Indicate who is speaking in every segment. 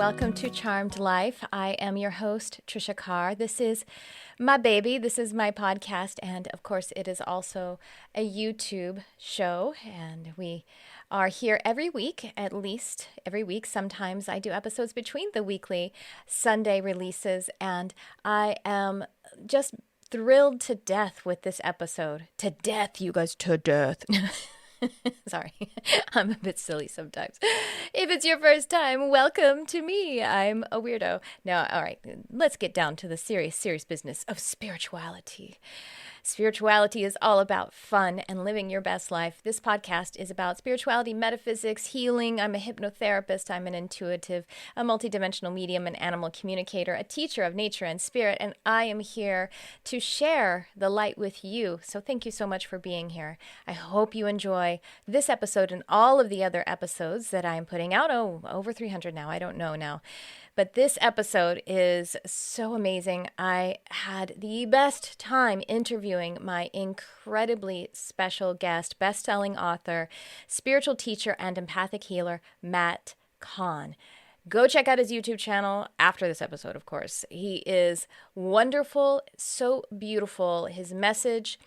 Speaker 1: welcome to Charmed Life. I am your host, Tricia Carr. This is my baby. This is my podcast, and of course, it is also a YouTube show, and we are here every week, at least every week. Sometimes I do episodes between the weekly Sunday releases, and I am just thrilled to death with this episode. To death, you guys, to death. Sorry, I'm a bit silly sometimes. If it's your first time, welcome to me. I'm a weirdo. Now, all right, let's get down to the serious business of spirituality. Spirituality is all about fun and living your best life. This podcast is about spirituality, metaphysics, healing. I'm a hypnotherapist. I'm an intuitive, a multidimensional medium, an animal communicator, a teacher of nature and spirit, and I am here to share the light with you. So thank you so much for being here. I hope you enjoy this episode and all of the other episodes that I'm putting out. Oh, over 300 now. I don't know now. But this episode is so amazing. I had the best time interviewing my incredibly special guest, best-selling author, spiritual teacher, and empathic healer, Matt Kahn. Go check out his YouTube channel after this episode, of course. He is wonderful, so beautiful. His message,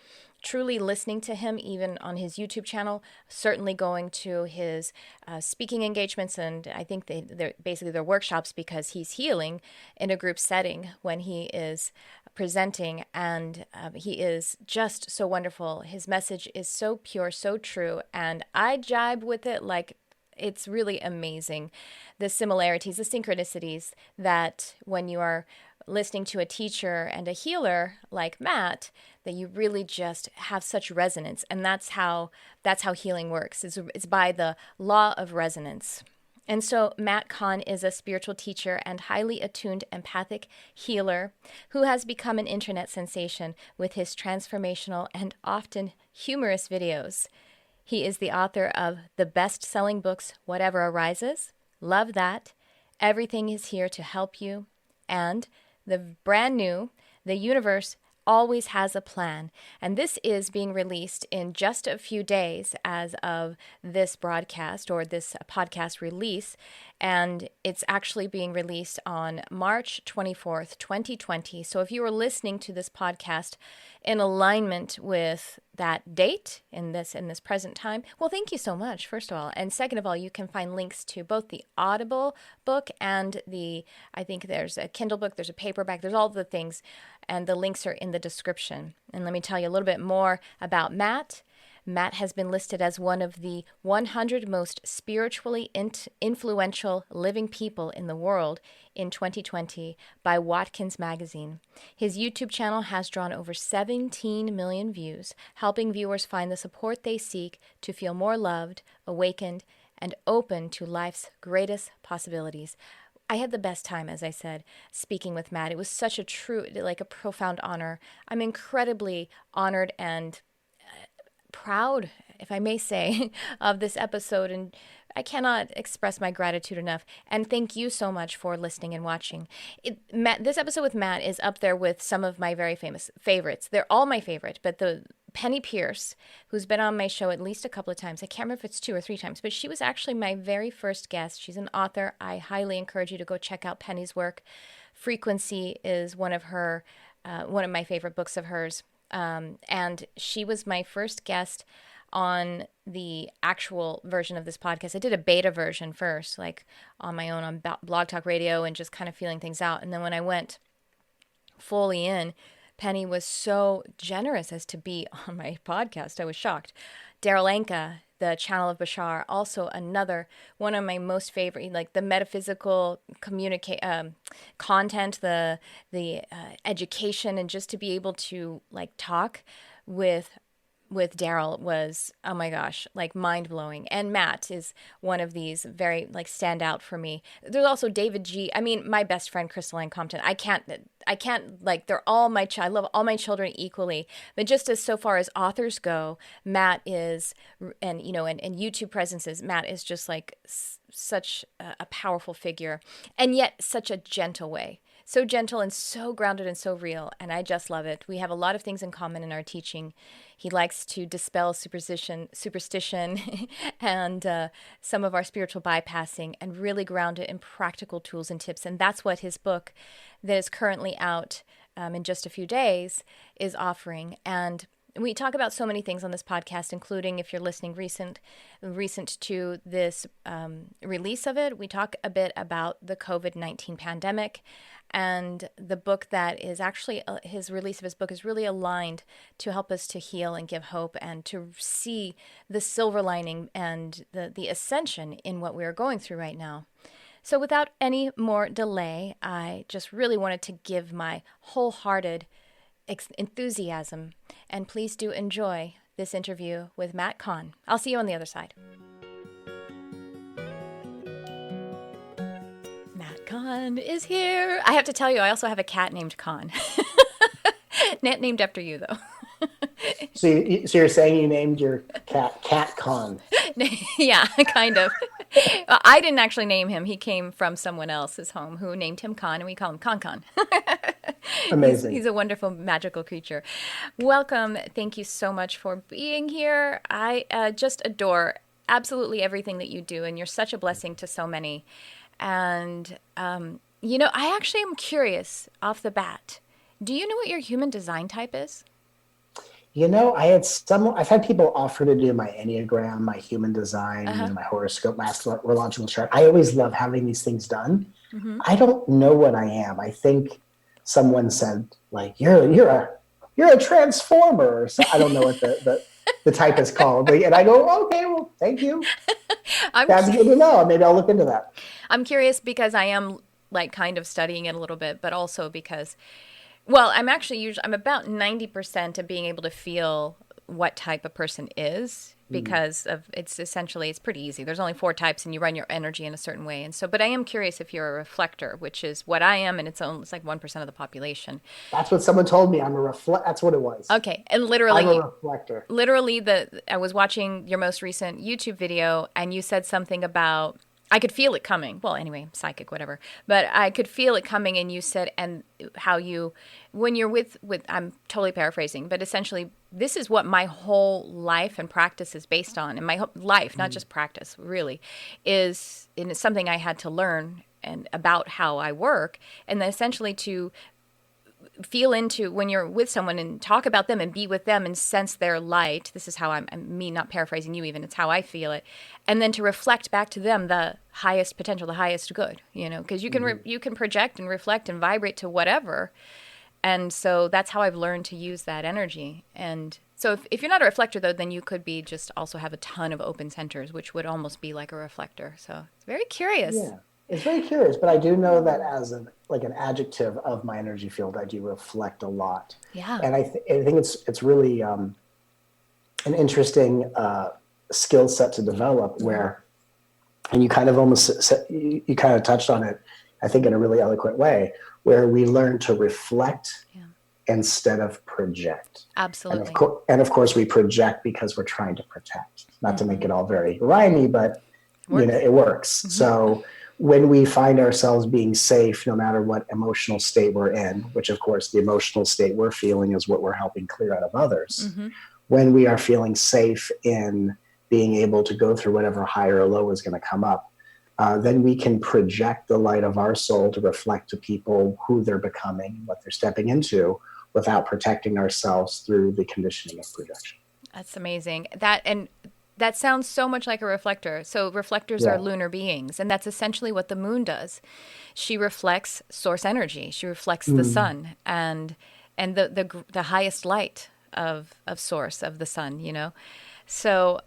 Speaker 1: truly listening to him even on his YouTube channel, certainly going to his speaking engagements, and I think they're basically their workshops, because he's healing in a group setting when he is presenting, and he is just so wonderful. His message is so pure, so true, and I jibe with it like it's really amazing. The similarities, the synchronicities that when you are listening to a teacher and a healer like Matt, that you really just have such resonance. And that's how healing works. It's by the law of resonance. And so Matt Kahn is a spiritual teacher and highly attuned empathic healer who has become an internet sensation with his transformational and often humorous videos. He is the author of the best-selling books, Whatever Arises, Love That, Everything is Here to Help You, and the brand new, The Universe Always Has a Plan. And this is being released in just a few days as of this broadcast or this podcast release. And it's actually being released on March 24th, 2020. So if you were listening to this podcast in alignment with that date in this present time, well, thank you so much, first of all. And second of all, you can find links to both the Audible book and I think there's a Kindle book, there's a paperback, there's all the things, and the links are in the description. And let me tell you a little bit more about Matt. Matt has been listed as one of the 100 most spiritually influential living people in the world in 2020 by Watkins Magazine. His YouTube channel has drawn over 17 million views, helping viewers find the support they seek to feel more loved, awakened, and open to life's greatest possibilities. I had the best time, as I said, speaking with Matt. It was such a a profound honor. I'm incredibly honored and proud, if I may say, of this episode, and I cannot express my gratitude enough. And thank you so much for listening and watching. This episode with Matt is up there with some of my very famous favorites. They're all my favorite, but the Penny Pierce, who's been on my show at least a couple of times, I can't remember if it's 2 or 3 times, but she was actually my very first guest. She's an author. I highly encourage you to go check out Penny's work. Frequency is one of my favorite books of hers. And she was my first guest on the actual version of this podcast. I did a beta version first, like on my own on Blog Talk Radio, and just kind of feeling things out. And then when I went fully in, Penny was so generous as to be on my podcast. I was shocked. Daryl Anka, the Channel of Bashar, also another one of my most favorite, like the metaphysical content, the education, and just to be able to like talk with Daryl was, oh my gosh, like mind-blowing. And Matt is one of these very like stand out for me. There's also David G. I mean, my best friend, Crystalline Compton. I can't like, they're all I love all my children equally. But just as so far as authors go, Matt is, and YouTube presences, Matt is just like such a powerful figure, and yet such a gentle way. so gentle and so grounded and so real. And I just love it. We have a lot of things in common in our teaching. He likes to dispel superstition and some of our spiritual bypassing and really ground it in practical tools and tips. And that's what his book that is currently out in just a few days is offering. And we talk about so many things on this podcast, including, if you're listening recent to this release of it, we talk a bit about the COVID-19 pandemic, and the book that is actually, his release of his book is really aligned to help us to heal and give hope and to see the silver lining and the ascension in what we are going through right now. So without any more delay, I just really wanted to give my wholehearted enthusiasm, and please do enjoy this interview with Matt Kahn. I'll see you on the other side. Matt Kahn is here. I have to tell you, I also have a cat named Kahn. Named after you, though.
Speaker 2: So you're saying you named your cat Kahn?
Speaker 1: Yeah, kind of. I didn't actually name him. He came from someone else's home who named him Kahn, and we call him Kahn.
Speaker 2: Amazing.
Speaker 1: He's a wonderful, magical creature. Welcome. Thank you so much for being here. I just adore absolutely everything that you do, and you're such a blessing to so many. And, I actually am curious off the bat. Do you know what your human design type is?
Speaker 2: I've had people offer to do my Enneagram, my human design, my horoscope, my astrological chart. I always love having these things done. Mm-hmm. I don't know what I am. I think someone said, like, you're a transformer. So I don't know what the type is called. And I go, okay, well, thank you. That's good to know. Maybe I'll look into that.
Speaker 1: I'm curious because I am like kind of studying it a little bit, but also because, well, I'm about 90% of being able to feel what type a person is, because of it's pretty easy. There's only 4 types and you run your energy in a certain way. And so, but I am curious if you're a reflector, which is what I am, and it's like 1% of the population.
Speaker 2: That's what someone told me. That's what it was.
Speaker 1: Okay. And literally,
Speaker 2: I'm a reflector.
Speaker 1: Literally, I was watching your most recent YouTube video and you said something about, I could feel it coming. Well, anyway, psychic, whatever. But I could feel it coming, and you said, and how you, when you're with, I'm totally paraphrasing, but essentially, this is what my whole life and practice is based on. And my whole life, not just practice, really, is, and it's something I had to learn and about how I work, and then essentially to feel into when you're with someone and talk about them and be with them and sense their light. This is how I'm me not paraphrasing you even. It's how I feel it. And then to reflect back to them the highest potential, the highest good, because you can you can project and reflect and vibrate to whatever. And so that's how I've learned to use that energy. And so if you're not a reflector, though, then you could be just also have a ton of open centers, which would almost be like a reflector. So it's very curious.
Speaker 2: Yeah. It's very curious, but I do know that as an adjective of my energy field, I do reflect a lot.
Speaker 1: Yeah.
Speaker 2: And I think it's really an interesting skill set to develop where, and you kind of you kind of touched on it, I think in a really eloquent way, where we learn to reflect instead of project.
Speaker 1: Absolutely.
Speaker 2: And of course we project because we're trying to protect, not to make it all very rhymey, but it works. Mm-hmm. So when we find ourselves being safe, no matter what emotional state we're in, which of course the emotional state we're feeling is what we're helping clear out of others. Mm-hmm. When we are feeling safe in being able to go through whatever high or low is going to come up, then we can project the light of our soul to reflect to people who they're becoming, what they're stepping into, without protecting ourselves through the conditioning of projection.
Speaker 1: That's amazing. That sounds so much like a reflector. So reflectors are lunar beings, and that's essentially what the moon does. She reflects source energy. She reflects the sun and the highest light of source of the sun, So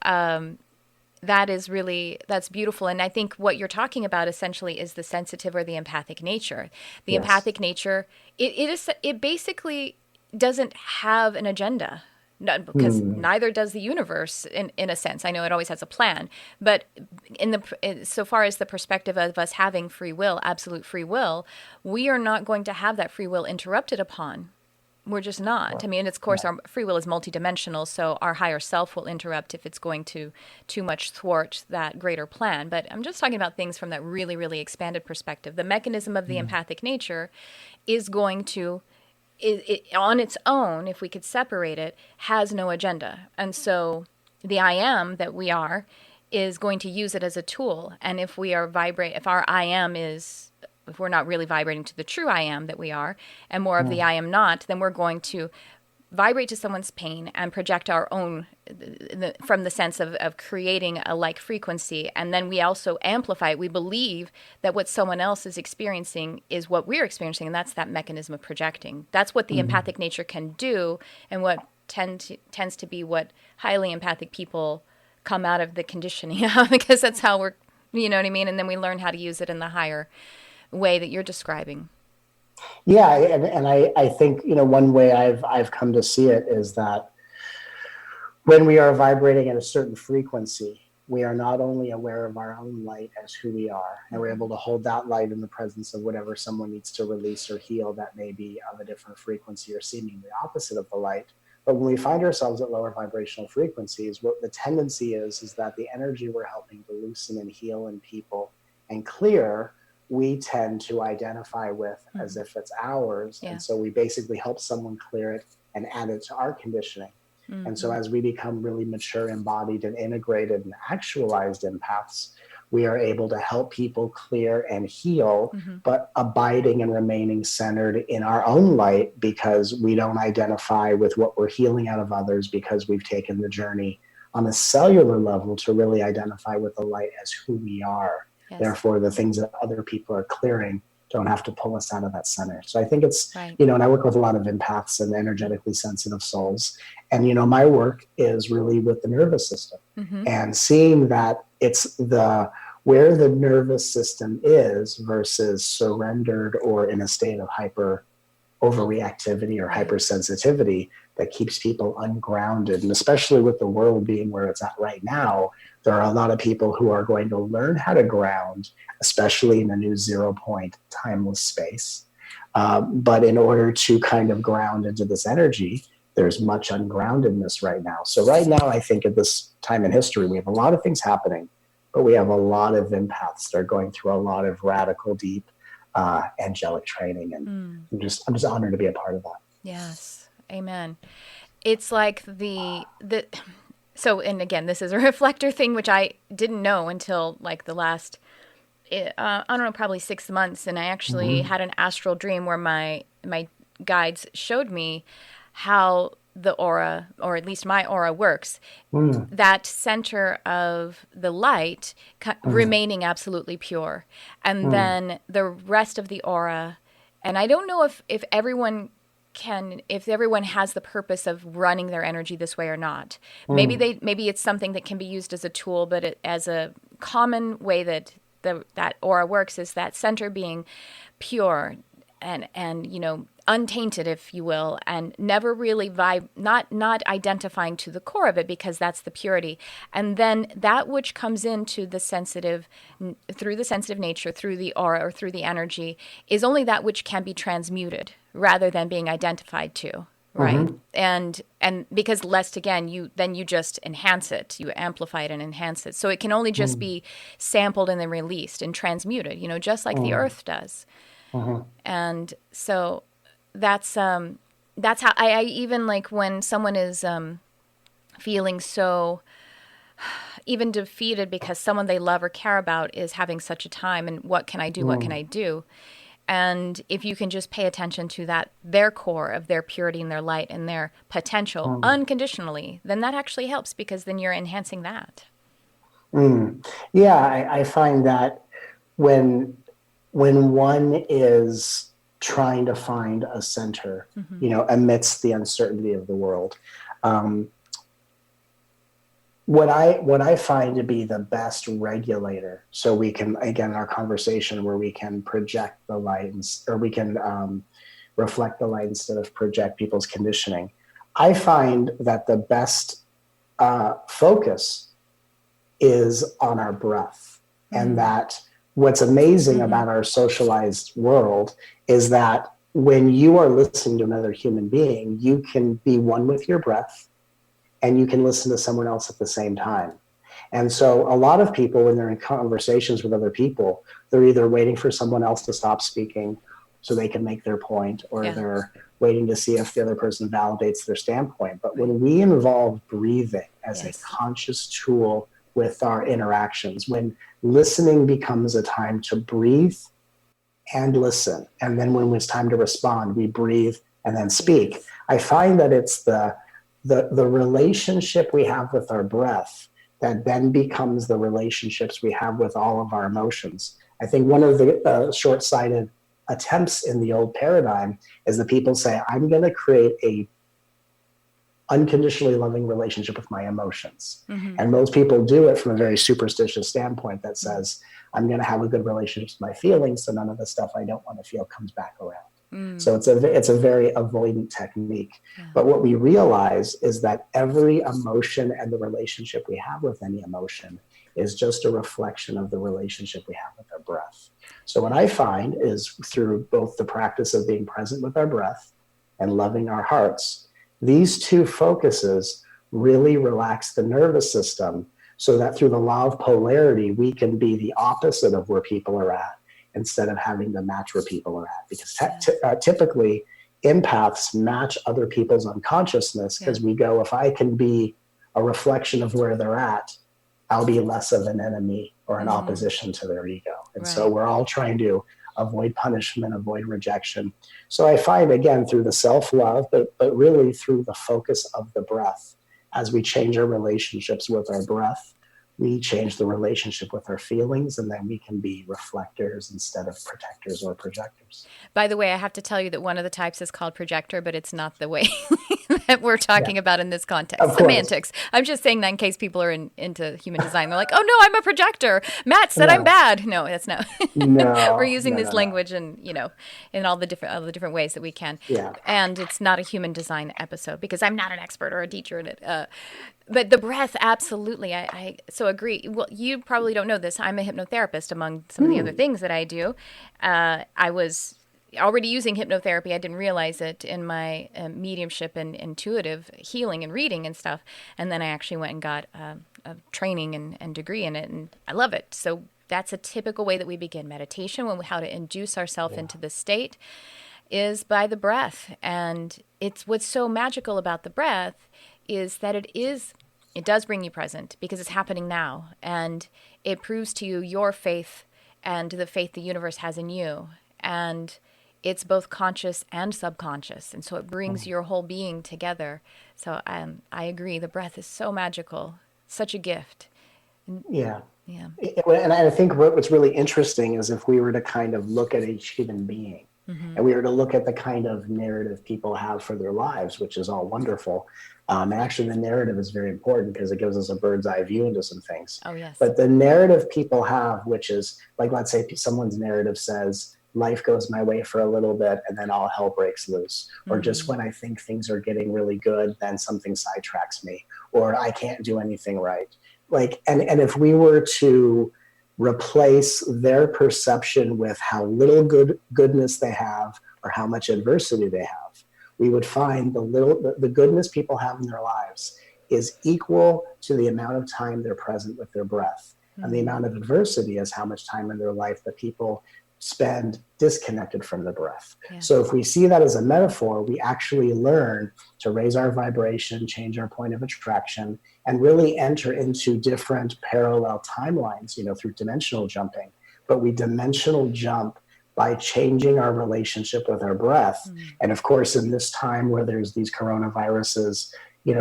Speaker 1: that's beautiful. And I think what you're talking about essentially is the sensitive or the empathic nature. The empathic nature, it basically doesn't have an agenda. No, because neither does the universe in a sense. I know it always has a plan, but so far as the perspective of us having free will, absolute free will, we are not going to have that free will interrupted upon We're just not. I mean, of course, our free will is multidimensional, so our higher self will interrupt if it's going to too much thwart that greater plan. But I'm just talking about things from that really, really expanded perspective. The mechanism of the empathic nature is going to, on its own, if we could separate it, has no agenda. And so the I am that we are is going to use it as a tool. And if we are if our I am is, if we're not really vibrating to the true I am that we are, and more of the I am not, then we're going to vibrate to someone's pain and project our own from the sense of creating a like frequency. And then we also amplify it. We believe that what someone else is experiencing is what we're experiencing, and that's that mechanism of projecting. That's what the empathic nature can do, and what tends to be what highly empathic people come out of the conditioning because that's how we're, you know what I mean? And then we learn how to use it in the higher way that you're describing.
Speaker 2: Yeah, and I think, one way I've come to see it is that when we are vibrating at a certain frequency, we are not only aware of our own light as who we are, and we're able to hold that light in the presence of whatever someone needs to release or heal that may be of a different frequency or seemingly opposite of the light. But when we find ourselves at lower vibrational frequencies, what the tendency is that the energy we're helping to loosen and heal in people and clear, we tend to identify with as if it's ours. Yeah. And so we basically help someone clear it and add it to our conditioning. Mm-hmm. And so as we become really mature, embodied, and integrated and actualized empaths, we are able to help people clear and heal, but abiding and remaining centered in our own light, because we don't identify with what we're healing out of others, because we've taken the journey on a cellular level to really identify with the light as who we are. Yes. Therefore, the things that other people are clearing don't have to pull us out of that center. So I think it's, and I work with a lot of empaths and energetically sensitive souls. And, my work is really with the nervous system and seeing that it's where the nervous system is versus surrendered or in a state of hyper overreactivity or hypersensitivity that keeps people ungrounded. And especially with the world being where it's at right now, there are a lot of people who are going to learn how to ground, especially in a new 0 point timeless space. But in order to kind of ground into this energy, there's much ungroundedness right now. So right now, I think at this time in history, we have a lot of things happening, but we have a lot of empaths that are going through a lot of radical, deep, angelic training. And I'm just honored to be a part of that.
Speaker 1: Yes. Amen. It's like so, and again, this is a reflector thing, which I didn't know until like the last, I don't know, probably 6 months. And I actually had an astral dream where my guides showed me how the aura, or at least my aura, works. That center of the light remaining absolutely pure. And then the rest of the aura, and I don't know if everyone has the purpose of running their energy this way or not. Maybe it's something that can be used as a tool, but as a common way that that aura works is that center being pure and untainted, if you will, and never really not identifying to the core of it, because that's the purity. And then that which comes into the sensitive, through the sensitive nature, through the aura or through the energy, is only that which can be transmuted rather than being identified to, right? And because lest, again, you just enhance it, you amplify it and enhance it. So it can only just be sampled and then released and transmuted, just like the earth does. And so that's how I even, like, when someone is feeling so even defeated because someone they love or care about is having such a time, and what can I do? What can I do? And if you can just pay attention to that, their core of their purity and their light and their potential unconditionally, then that actually helps, because then you're enhancing that.
Speaker 2: Yeah, I find that when one is trying to find a center, amidst the uncertainty of the world, what I find to be the best regulator, so we can, again, our conversation where we can project the light, or we can reflect the light instead of project people's conditioning. I find that the best focus is on our breath, and that what's amazing about our socialized world is that when you are listening to another human being, you can be one with your breath and you can listen to someone else at the same time. And so a lot of people, when they're in conversations with other people, they're either waiting for someone else to stop speaking so they can make their point, or they're waiting to see if the other person validates their standpoint. But when we involve breathing as a conscious tool with our interactions, when listening becomes a time to breathe and listen, and then when it's time to respond, we breathe and then speak, I find that it's the relationship we have with our breath that then becomes the relationships we have with all of our emotions. I think one of the short-sighted attempts in the old paradigm is that people say, I'm going to create a unconditionally loving relationship with my emotions. Mm-hmm. And most people do it from a very superstitious standpoint that says, I'm going to have a good relationship with my feelings, so none of the stuff I don't want to feel comes back around. So it's a very avoidant technique. Yeah. But what we realize is that every emotion and the relationship we have with any emotion is just a reflection of the relationship we have with our breath. So what I find is through both the practice of being present with our breath and loving our hearts, these two focuses really relax the nervous system so that through the law of polarity, we can be the opposite of where people are at, instead of having to match where people are at. Because typically, empaths match other people's unconsciousness because we go, if I can be a reflection of where they're at, I'll be less of an enemy or an opposition to their ego. And so we're all trying to avoid punishment, avoid rejection. So I find, again, through the self-love, but really through the focus of the breath, as we change our relationships with our breath, we change the relationship with our feelings, and then we can be reflectors instead of protectors or projectors.
Speaker 1: By the way, I have to tell you that one of the types is called projector, but it's not the way that we're talking about in this context. Semantics. I'm just saying that in case people are into human design. They're like, oh, no, I'm a projector. Matt said I'm bad. No, that's not. We're using this language and, in all the different ways that we can.
Speaker 2: Yeah.
Speaker 1: And it's not a human design episode because I'm not an expert or a teacher in it. But the breath, absolutely. I so agree. Well, you probably don't know this. I'm a hypnotherapist among some of the other things that I do. I was already using hypnotherapy. I didn't realize it in my mediumship and intuitive healing and reading and stuff. And then I actually went and got a training and degree in it, and I love it. So that's a typical way that we begin meditation, how to induce ourselves into the state is by the breath. And it's what's so magical about the breath is that it does bring you present because it's happening now, and it proves to you your faith and the faith the universe has in you, and it's both conscious and subconscious, and so it brings your whole being together. So I agree, the breath is so magical, such a gift.
Speaker 2: Yeah. And I think what's really interesting is if we were to kind of look at each human being, and we were to look at the kind of narrative people have for their lives, which is all wonderful. And actually, the narrative is very important because it gives us a bird's eye view into some things.
Speaker 1: Oh, yes.
Speaker 2: But the narrative people have, which is like, let's say someone's narrative says, life goes my way for a little bit and then all hell breaks loose. Or just when I think things are getting really good, then something sidetracks me, or I can't do anything right. And if we were to replace their perception with how little goodness they have or how much adversity they have, we would find the goodness people have in their lives is equal to the amount of time they're present with their breath. And the amount of adversity is how much time in their life that people spend disconnected from the breath. Yeah. So if we see that as a metaphor, we actually learn to raise our vibration, change our point of attraction, and really enter into different parallel timelines, through dimensional jumping. But we dimensional jump by changing our relationship with our breath. And of course, in this time where there's these coronaviruses,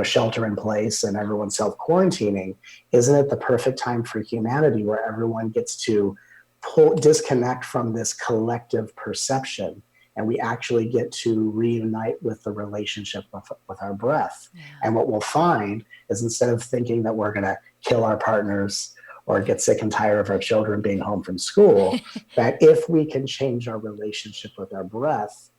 Speaker 2: shelter in place and everyone's self-quarantining, isn't it the perfect time for humanity where everyone gets to disconnect from this collective perception, and we actually get to reunite with the relationship with our breath. Yeah. And what we'll find is, instead of thinking that we're going to kill our partners or get sick and tired of our children being home from school, that if we can change our relationship with our breath,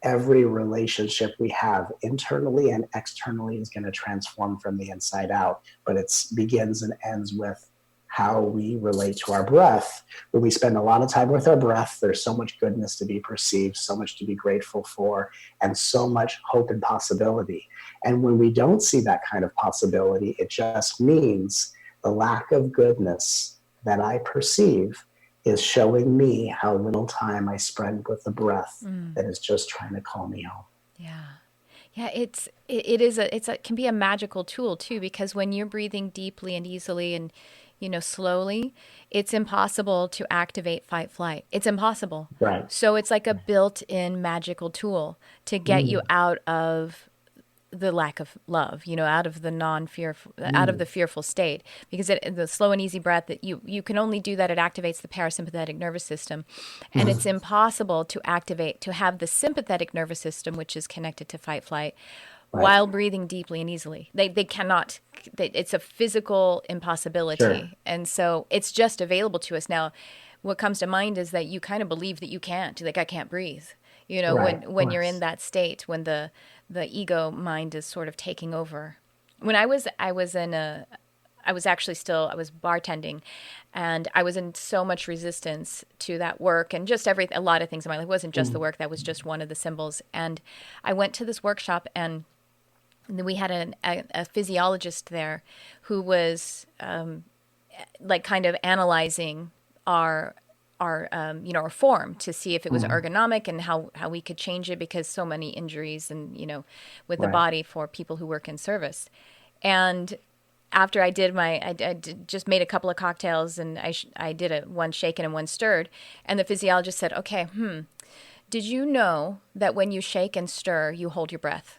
Speaker 2: every relationship we have internally and externally is going to transform from the inside out. But it begins and ends with how we relate to our breath. When we spend a lot of time with our breath, there's so much goodness to be perceived, so much to be grateful for, and so much hope and possibility. And when we don't see that kind of possibility, it just means the lack of goodness that I perceive is showing me how little time I spend with the breath that is just trying to call me home.
Speaker 1: Yeah. Yeah, it can be a magical tool too, because when you're breathing deeply and easily and, slowly, it's impossible to activate fight flight. It's impossible.
Speaker 2: Right.
Speaker 1: So it's like a built-in magical tool to get you out of the lack of love, out of the out of the fearful state, because the slow and easy breath, that you can only do that. It activates the parasympathetic nervous system, and it's impossible to have the sympathetic nervous system, which is connected to fight flight, while breathing deeply and easily. They cannot. It's a physical impossibility,
Speaker 2: Sure.
Speaker 1: And so it's just available to us now. What comes to mind is that you kind of believe that you can't, like, I can't breathe. When you're in that state, when the ego mind is sort of taking over. When I was bartending, and I was in so much resistance to that work and just a lot of things in my life. It wasn't just the work, that was just one of the symbols. And I went to this workshop, and we had a physiologist there who was like kind of analyzing our form to see if it was ergonomic and how we could change it, because so many injuries and, with the body for people who work in service. And after I just made a couple of cocktails, and I did one shaken and one stirred. And the physiologist said, okay, did you know that when you shake and stir, you hold your breath?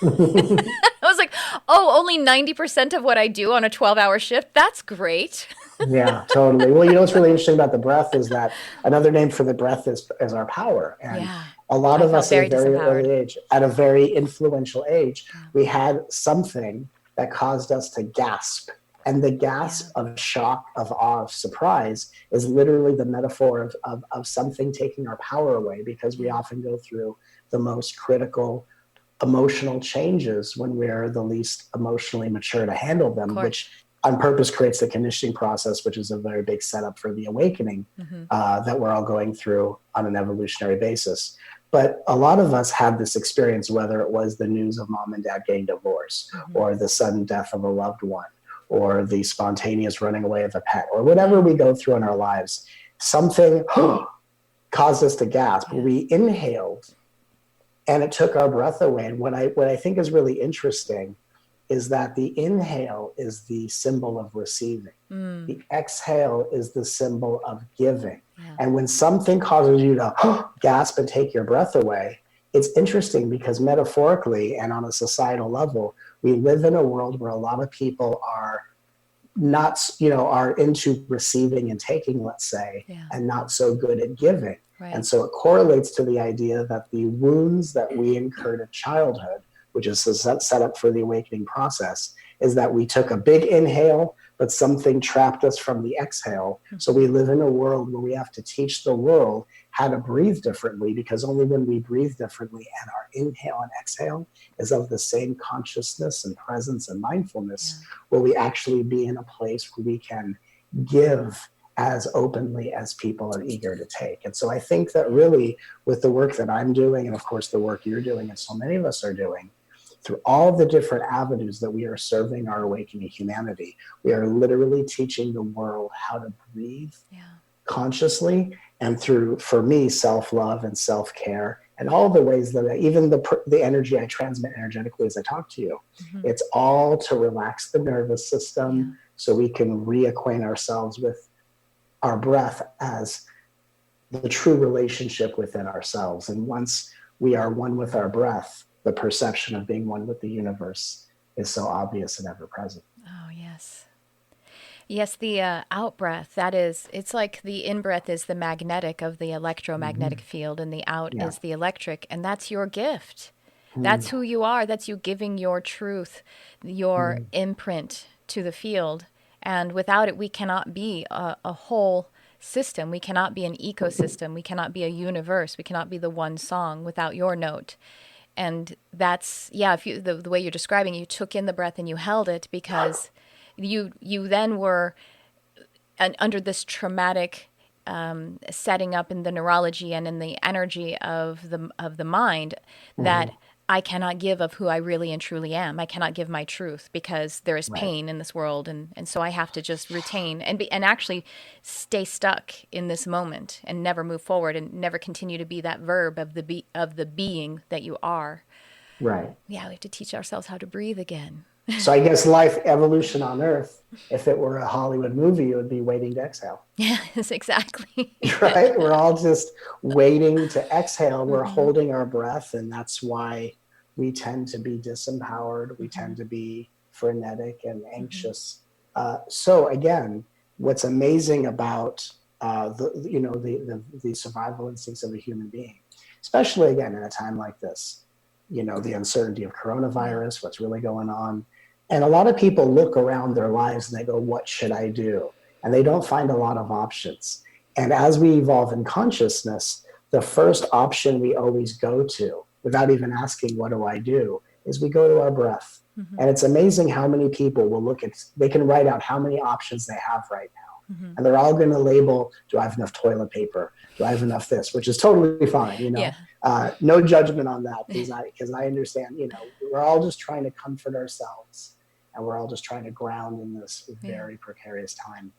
Speaker 1: I was like, oh, only 90% of what I do on a 12-hour shift? That's great.
Speaker 2: Yeah, totally. Well, what's really interesting about the breath is that another name for the breath is our power. And a lot of us at a very early age, at a very influential age, we had something that caused us to gasp. And the gasp of shock, of awe, of surprise is literally the metaphor of something taking our power away, because we often go through the most critical emotional changes when we're the least emotionally mature to handle them, which on purpose creates the conditioning process, which is a very big setup for the awakening that we're all going through on an evolutionary basis. But a lot of us had this experience, whether it was the news of mom and dad getting divorced, or the sudden death of a loved one, or the spontaneous running away of a pet, or whatever we go through in our lives. Something caused us to gasp. We inhaled, and it took our breath away. And what I think is really interesting is that the inhale is the symbol of receiving. The exhale is the symbol of giving. And when something causes you to gasp and take your breath away, it's interesting, because metaphorically and on a societal level, we live in a world where a lot of people are not, are into receiving and taking, let's say, and not so good at giving. And so it correlates to the idea that the wounds that we incurred in childhood, which is the setup for the awakening process, is that we took a big inhale, but something trapped us from the exhale. So we live in a world where we have to teach the world how to breathe differently, because only when we breathe differently and our inhale and exhale is of the same consciousness and presence and mindfulness, will we actually be in a place where we can give as openly as people are eager to take. And so I think that really, with the work that I'm doing, and of course the work you're doing and so many of us are doing, through all the different avenues that we are serving our awakening humanity, we are literally teaching the world how to breathe consciously, and through, for me, self-love and self-care, and all the ways that even the energy I transmit energetically as I talk to you, it's all to relax the nervous system so we can reacquaint ourselves with our breath as the true relationship within ourselves. And once we are one with our breath, the perception of being one with the universe is so obvious and ever present.
Speaker 1: Oh, yes. Yes, the out breath, it's like the in breath is the magnetic of the electromagnetic field, and the out is the electric, and that's your gift. That's who you are. That's you giving your truth, your imprint to the field. And without it, we cannot be a whole system. We cannot be an ecosystem. We cannot be a universe. We cannot be the one song without your note. And that's, if you, the way you're describing, you took in the breath and you held it, because you then were under this traumatic setting up in the neurology and in the energy of the mind, that I cannot give of who I really and truly am. I cannot give my truth because there is pain in this world, and so I have to just retain and actually stay stuck in this moment and never move forward and never continue to be that verb of the being that you are.
Speaker 2: Right.
Speaker 1: Yeah, we have to teach ourselves how to breathe again.
Speaker 2: So I guess life evolution on Earth, if it were a Hollywood movie, it would be waiting to exhale.
Speaker 1: Yes, exactly.
Speaker 2: Right? We're all just waiting to exhale. We're holding our breath, and that's why we tend to be disempowered. We tend to be frenetic and anxious. So again, what's amazing about the survival instincts of a human being, especially again in a time like this, the uncertainty of coronavirus, what's really going on. And a lot of people look around their lives and they go, what should I do? And they don't find a lot of options. And as we evolve in consciousness, the first option we always go to, without even asking, what do I do, is we go to our breath. And it's amazing how many people will they can write out how many options they have right now. And they're all going to label, do I have enough toilet paper? Do I have enough this? Which is totally fine, no judgment on that, because I understand, we're all just trying to comfort ourselves, and we're all just trying to ground in this very precarious time.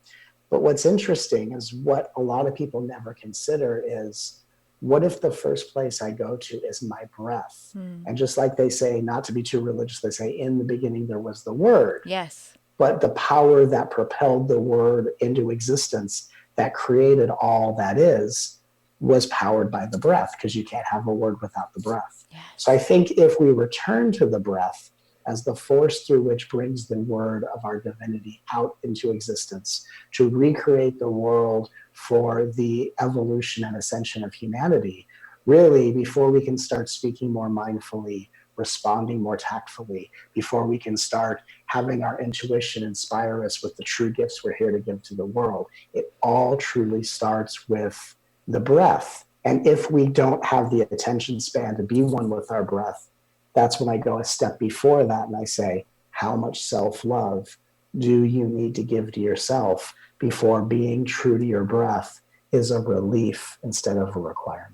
Speaker 2: But what's interesting is what a lot of people never consider is, what if the first place I go to is my breath? And just like they say, not to be too religious, they say, in the beginning there was the word.
Speaker 1: Yes.
Speaker 2: But the power that propelled the word into existence, that created all that is, was powered by the breath, because you can't have a word without the breath. Yes. So I think if we return to the breath as the force through which brings the word of our divinity out into existence to recreate the world for the evolution and ascension of humanity, really, before we can start speaking more mindfully, responding more tactfully, before we can start having our intuition inspire us with the true gifts we're here to give to the world, it all truly starts with the breath. And if we don't have the attention span to be one with our breath, that's when I go a step before that and I say, how much self-love do you need to give to yourself before being true to your breath is a relief instead of a requirement?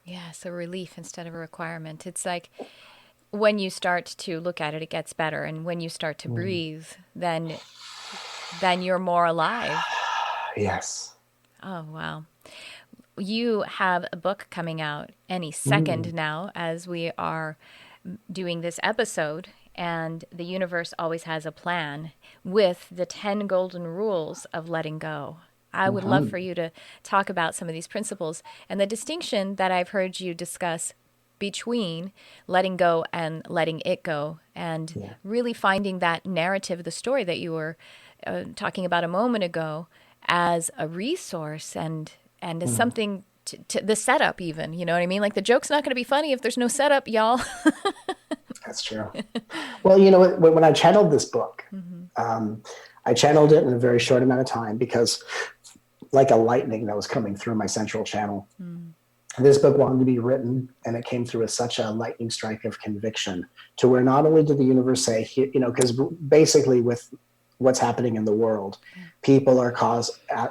Speaker 1: Yes, a relief instead of a requirement. It's like when you start to look at it, it gets better. And when you start to breathe, then you're more alive.
Speaker 2: Yes.
Speaker 1: Oh, wow. You have a book coming out any second now as we are doing this episode, and the universe always has a plan with the 10 golden rules of letting go. I would love for you to talk about some of these principles and the distinction that I've heard you discuss between letting go and letting it go, and really finding that narrative, the story that you were talking about a moment ago, as a resource and as something to the setup even, you know what I mean? Like the joke's not going to be funny if there's no setup, y'all.
Speaker 2: That's true. Well, when I channeled this book, I channeled it in a very short amount of time because like a lightning that was coming through my central channel. This book wanted to be written, and it came through with such a lightning strike of conviction to where not only did the universe say, because basically with what's happening in the world, people are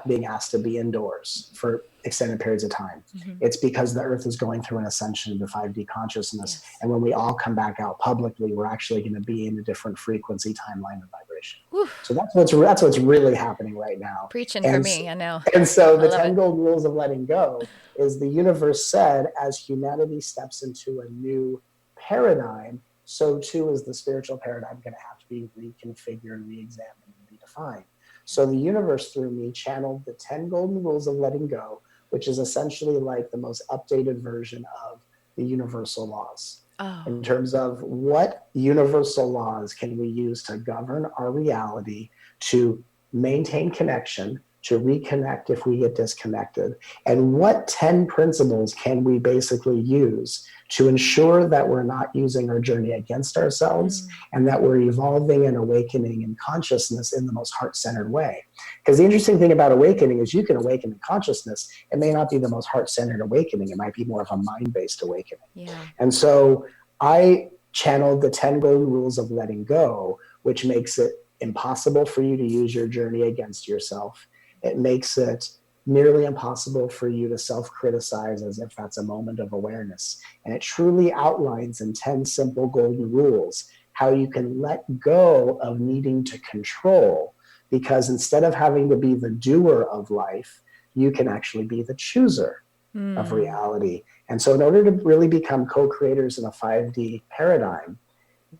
Speaker 2: being asked to be indoors for extended periods of time. It's because the earth is going through an ascension into 5D consciousness. And when we all come back out publicly, we're actually going to be in a different frequency, timeline, and vibration. So that's what's really happening right now.
Speaker 1: Preaching for me, I know.
Speaker 2: And so the 10 golden rules of letting go is the universe said, as humanity steps into a new paradigm, so too is the spiritual paradigm going to have to be reconfigured, re-examined, and redefined. So the universe through me channeled the 10 golden rules of letting go, which is essentially like the most updated version of the universal laws. In terms of what universal laws can we use to govern our reality, to maintain connection, to reconnect if we get disconnected, and what 10 principles can we basically use to ensure that we're not using our journey against ourselves and that we're evolving and awakening in consciousness in the most heart-centered way. Because the interesting thing about awakening is you can awaken in consciousness. It may not be the most heart-centered awakening. It might be more of a mind-based awakening. And so I channeled the 10 golden rules of letting go, which makes it impossible for you to use your journey against yourself. It makes it nearly impossible for you to self-criticize as if that's a moment of awareness. And it truly outlines in 10 simple golden rules how you can let go of needing to control, because instead of having to be the doer of life, you can actually be the chooser of reality. And so in order to really become co-creators in a 5D paradigm,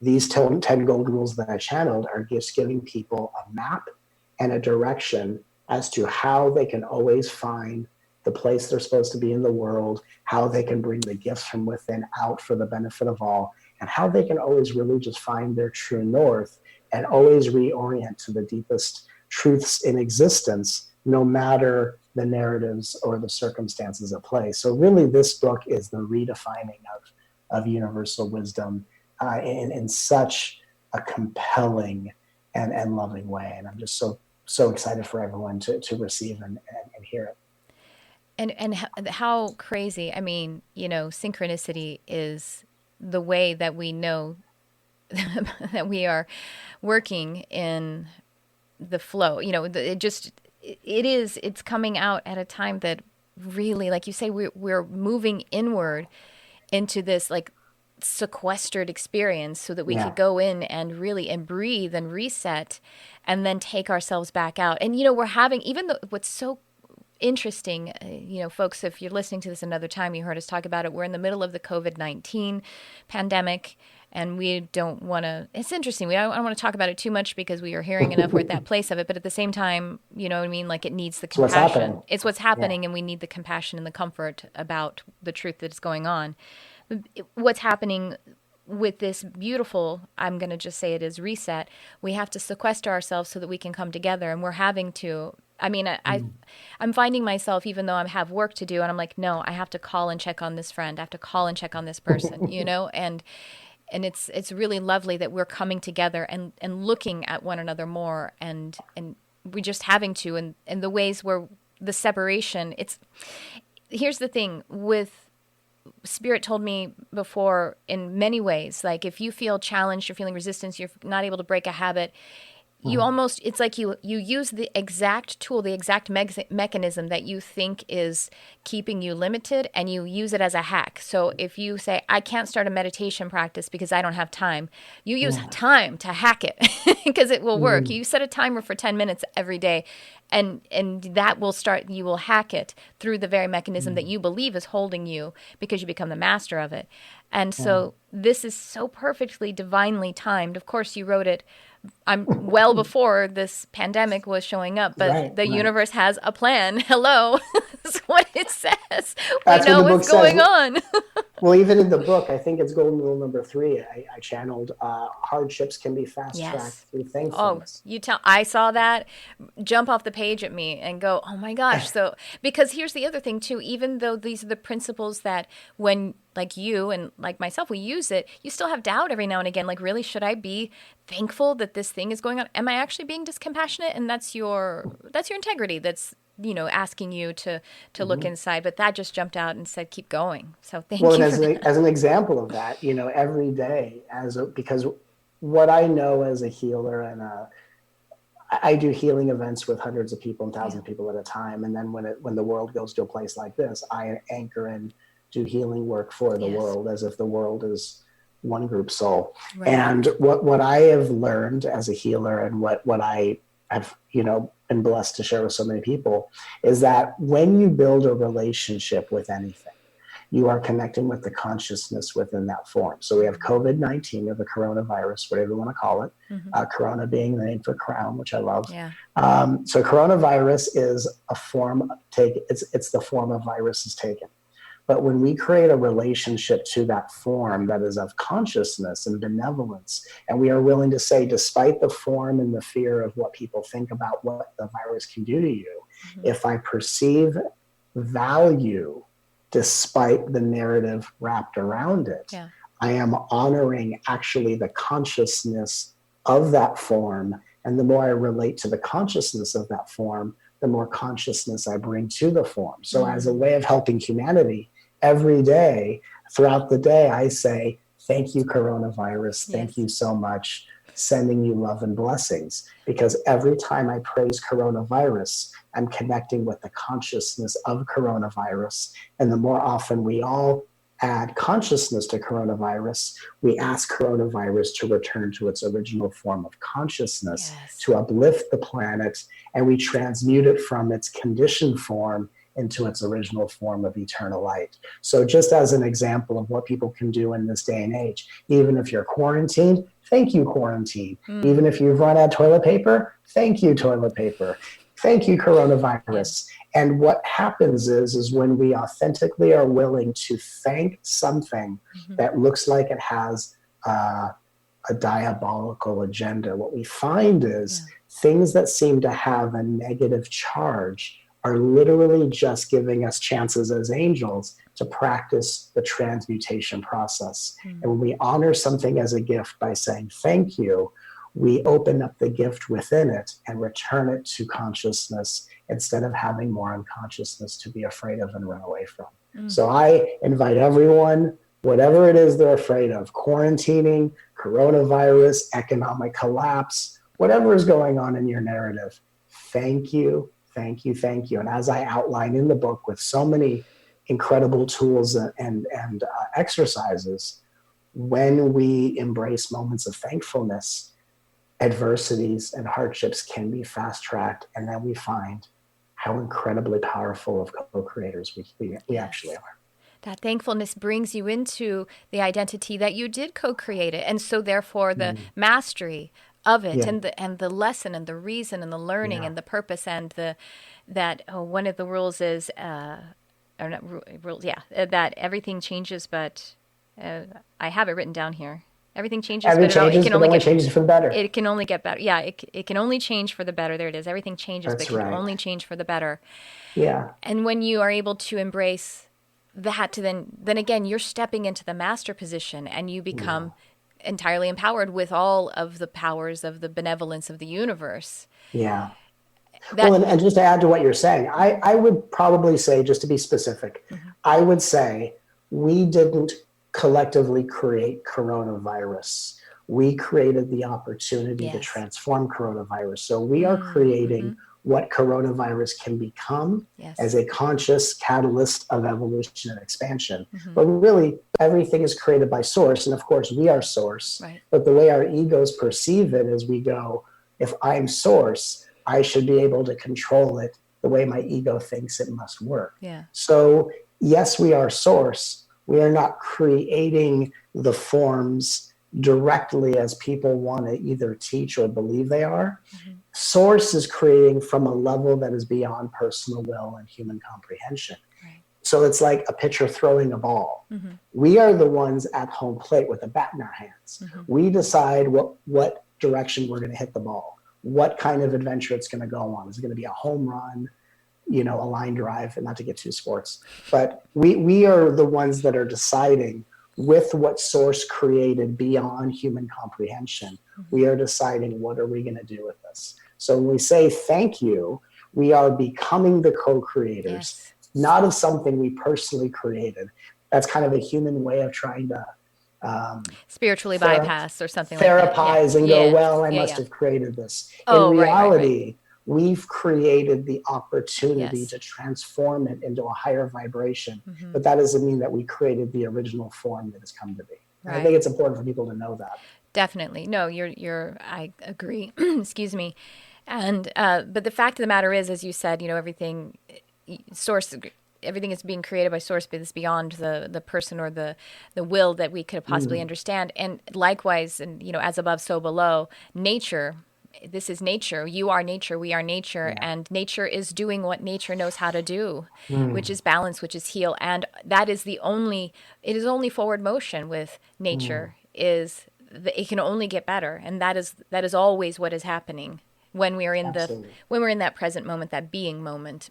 Speaker 2: these 10 golden rules that I channeled are just giving people a map and a direction as to how they can always find the place they're supposed to be in the world, how they can bring the gifts from within out for the benefit of all, and how they can always really just find their true north and always reorient to the deepest truths in existence, no matter the narratives or the circumstances at play. So really, this book is the redefining of universal wisdom in such a compelling and loving way. And I'm just so excited for everyone to receive and hear it.
Speaker 1: And how crazy, I mean, synchronicity is the way that we know that we are working in the flow. It's coming out at a time that really, like you say, we're moving inward into this like sequestered experience so that we could go in and really and breathe and reset and then take ourselves back out. And, we're having, even though what's so interesting, folks, if you're listening to this another time, you heard us talk about it. We're in the middle of the COVID-19 pandemic, and we don't want to, it's interesting. I don't want to talk about it too much because we are hearing enough. We're at that place of it. But at the same time, you know what I mean? Like it needs the compassion. It's what's happening. And we need the compassion and the comfort about the truth that is going on. What's happening with this beautiful, I'm going to just say it is reset. We have to sequester ourselves so that we can come together. And we're having to, I mean, I'm finding myself, even though I have work to do, and I'm like, no, I have to call and check on this friend. I have to call and check on this person, and it's really lovely that we're coming together and looking at one another more, and we just having to, and the ways where the separation, here's the thing with Spirit told me before in many ways, like if you feel challenged, you're feeling resistance, you're not able to break a habit, you almost, it's like you use the exact tool, the exact mechanism that you think is keeping you limited, and you use it as a hack. So if you say, I can't start a meditation practice because I don't have time, you use time to hack it because it will work. You set a timer for 10 minutes every day, and that will start, you will hack it through the very mechanism that you believe is holding you because you become the master of it. And so this is so perfectly divinely timed. Of course, you wrote it well before this pandemic was showing up, but the universe has a plan. Hello, that's what it says.
Speaker 2: That's
Speaker 1: we know
Speaker 2: what
Speaker 1: what's going on.
Speaker 2: Well, even in the book, I think it's golden rule number 3. I channeled hardships can be fast tracked through thankfulness.
Speaker 1: I saw that jump off the page at me and go, oh my gosh. So, because here's the other thing too, even though these are the principles that when like you and like myself, we use it, you still have doubt every now and again. Like, really, should I be thankful that this thing is going on? Am I actually being discompassionate? And that's your integrity. That's, asking you to look inside. But that just jumped out and said, keep going. So thank you.
Speaker 2: Well, and as an example of that, every day because what I know as a healer and I do healing events with hundreds of people and thousands of people at a time. And then when the world goes to a place like this, I anchor and do healing work for the world as if the world is one group soul. Right. And what I have learned as a healer and what I have, been blessed to share with so many people is that when you build a relationship with anything, you are connecting with the consciousness within that form. So we have COVID-19 or the coronavirus, whatever you want to call it. Corona being the name for crown, which I love. Yeah. So coronavirus is a form it's the form a virus is taken. But when we create a relationship to that form that is of consciousness and benevolence, and we are willing to say, despite the form and the fear of what people think about what the virus can do to you, if I perceive value despite the narrative wrapped around it, I am honoring actually the consciousness of that form. And the more I relate to the consciousness of that form, the more consciousness I bring to the form. So as a way of helping humanity, every day, throughout the day, I say, thank you, coronavirus. Thank you so much sending you love and blessings. Because every time I praise coronavirus, I'm connecting with the consciousness of coronavirus. And the more often we all add consciousness to coronavirus, we ask coronavirus to return to its original form of consciousness, to uplift the planet, and we transmute it from its conditioned form into its original form of eternal light. So just as an example of what people can do in this day and age, even if you're quarantined, thank you, quarantine. Even if you've run out of toilet paper, thank you, toilet paper. Thank you, coronavirus. And what happens is when we authentically are willing to thank something that looks like it has a diabolical agenda, what we find is things that seem to have a negative charge are literally just giving us chances as angels to practice the transmutation process. And when we honor something as a gift by saying thank you, we open up the gift within it and return it to consciousness instead of having more unconsciousness to be afraid of and run away from. So I invite everyone, whatever it is they're afraid of, quarantining, coronavirus, economic collapse, whatever is going on in your narrative, thank you, thank you, thank you. And as I outline in the book with so many incredible tools and exercises, when we embrace moments of thankfulness, adversities and hardships can be fast-tracked, and then we find how incredibly powerful of co-creators we actually are.
Speaker 1: That thankfulness brings you into the identity that you did co-create it, and so therefore the mastery of it, and the lesson and the reason and the learning and the purpose, and one of the rules is that everything changes, but I have it written down here. Everything changes, but it can only
Speaker 2: change for the better.
Speaker 1: It can only get better. Yeah, it can only change for the better. There it is. Everything changes, but it can only change for the better.
Speaker 2: Yeah.
Speaker 1: And when you are able to embrace that, then again, you're stepping into the master position, and you become entirely empowered with all of the powers of the benevolence of the universe.
Speaker 2: Yeah. And just to add to what you're saying, I would probably say, just to be specific, I would say we didn't collectively create coronavirus. We created the opportunity to transform coronavirus. So we are creating what coronavirus can become as a conscious catalyst of evolution and expansion. But really, everything is created by source. And of course, we are source. Right. But the way our egos perceive it is we go, if I'm source, I should be able to control it the way my ego thinks it must work. Yeah. So yes, we are source. We are not creating the forms directly as people want to either teach or believe they are. Source is creating from a level that is beyond personal will and human comprehension. Right. So it's like a pitcher throwing a ball. We are the ones at home plate with a bat in our hands. We decide what direction we're going to hit the ball, what kind of adventure it's going to go on. Is it going to be a home run, a line drive, and not to get too sports, but we are the ones that are deciding with what source created beyond human comprehension. We are deciding, what are we going to do with this? So when we say thank you, we are becoming the co-creators, not of something we personally created. That's kind of a human way of trying to
Speaker 1: spiritually bypass or something
Speaker 2: therapize
Speaker 1: like that.
Speaker 2: And go, well, I must have created this. In reality, we've created the opportunity to transform it into a higher vibration. But that doesn't mean that we created the original form that has come to be. Right. I think it's important for people to know that. Definitely.
Speaker 1: No, I agree. Excuse me. And, but the fact of the matter is, as you said, everything is being created by source, but it's beyond the person or the will that we could possibly understand. And likewise, and as above, so below, nature. This is nature. You are nature. We are nature. And nature is doing what nature knows how to do, which is balance, which is heal. And that is it is only forward motion with nature. It can only get better. And that is always what is happening when we are in when we're in that present moment, that being moment.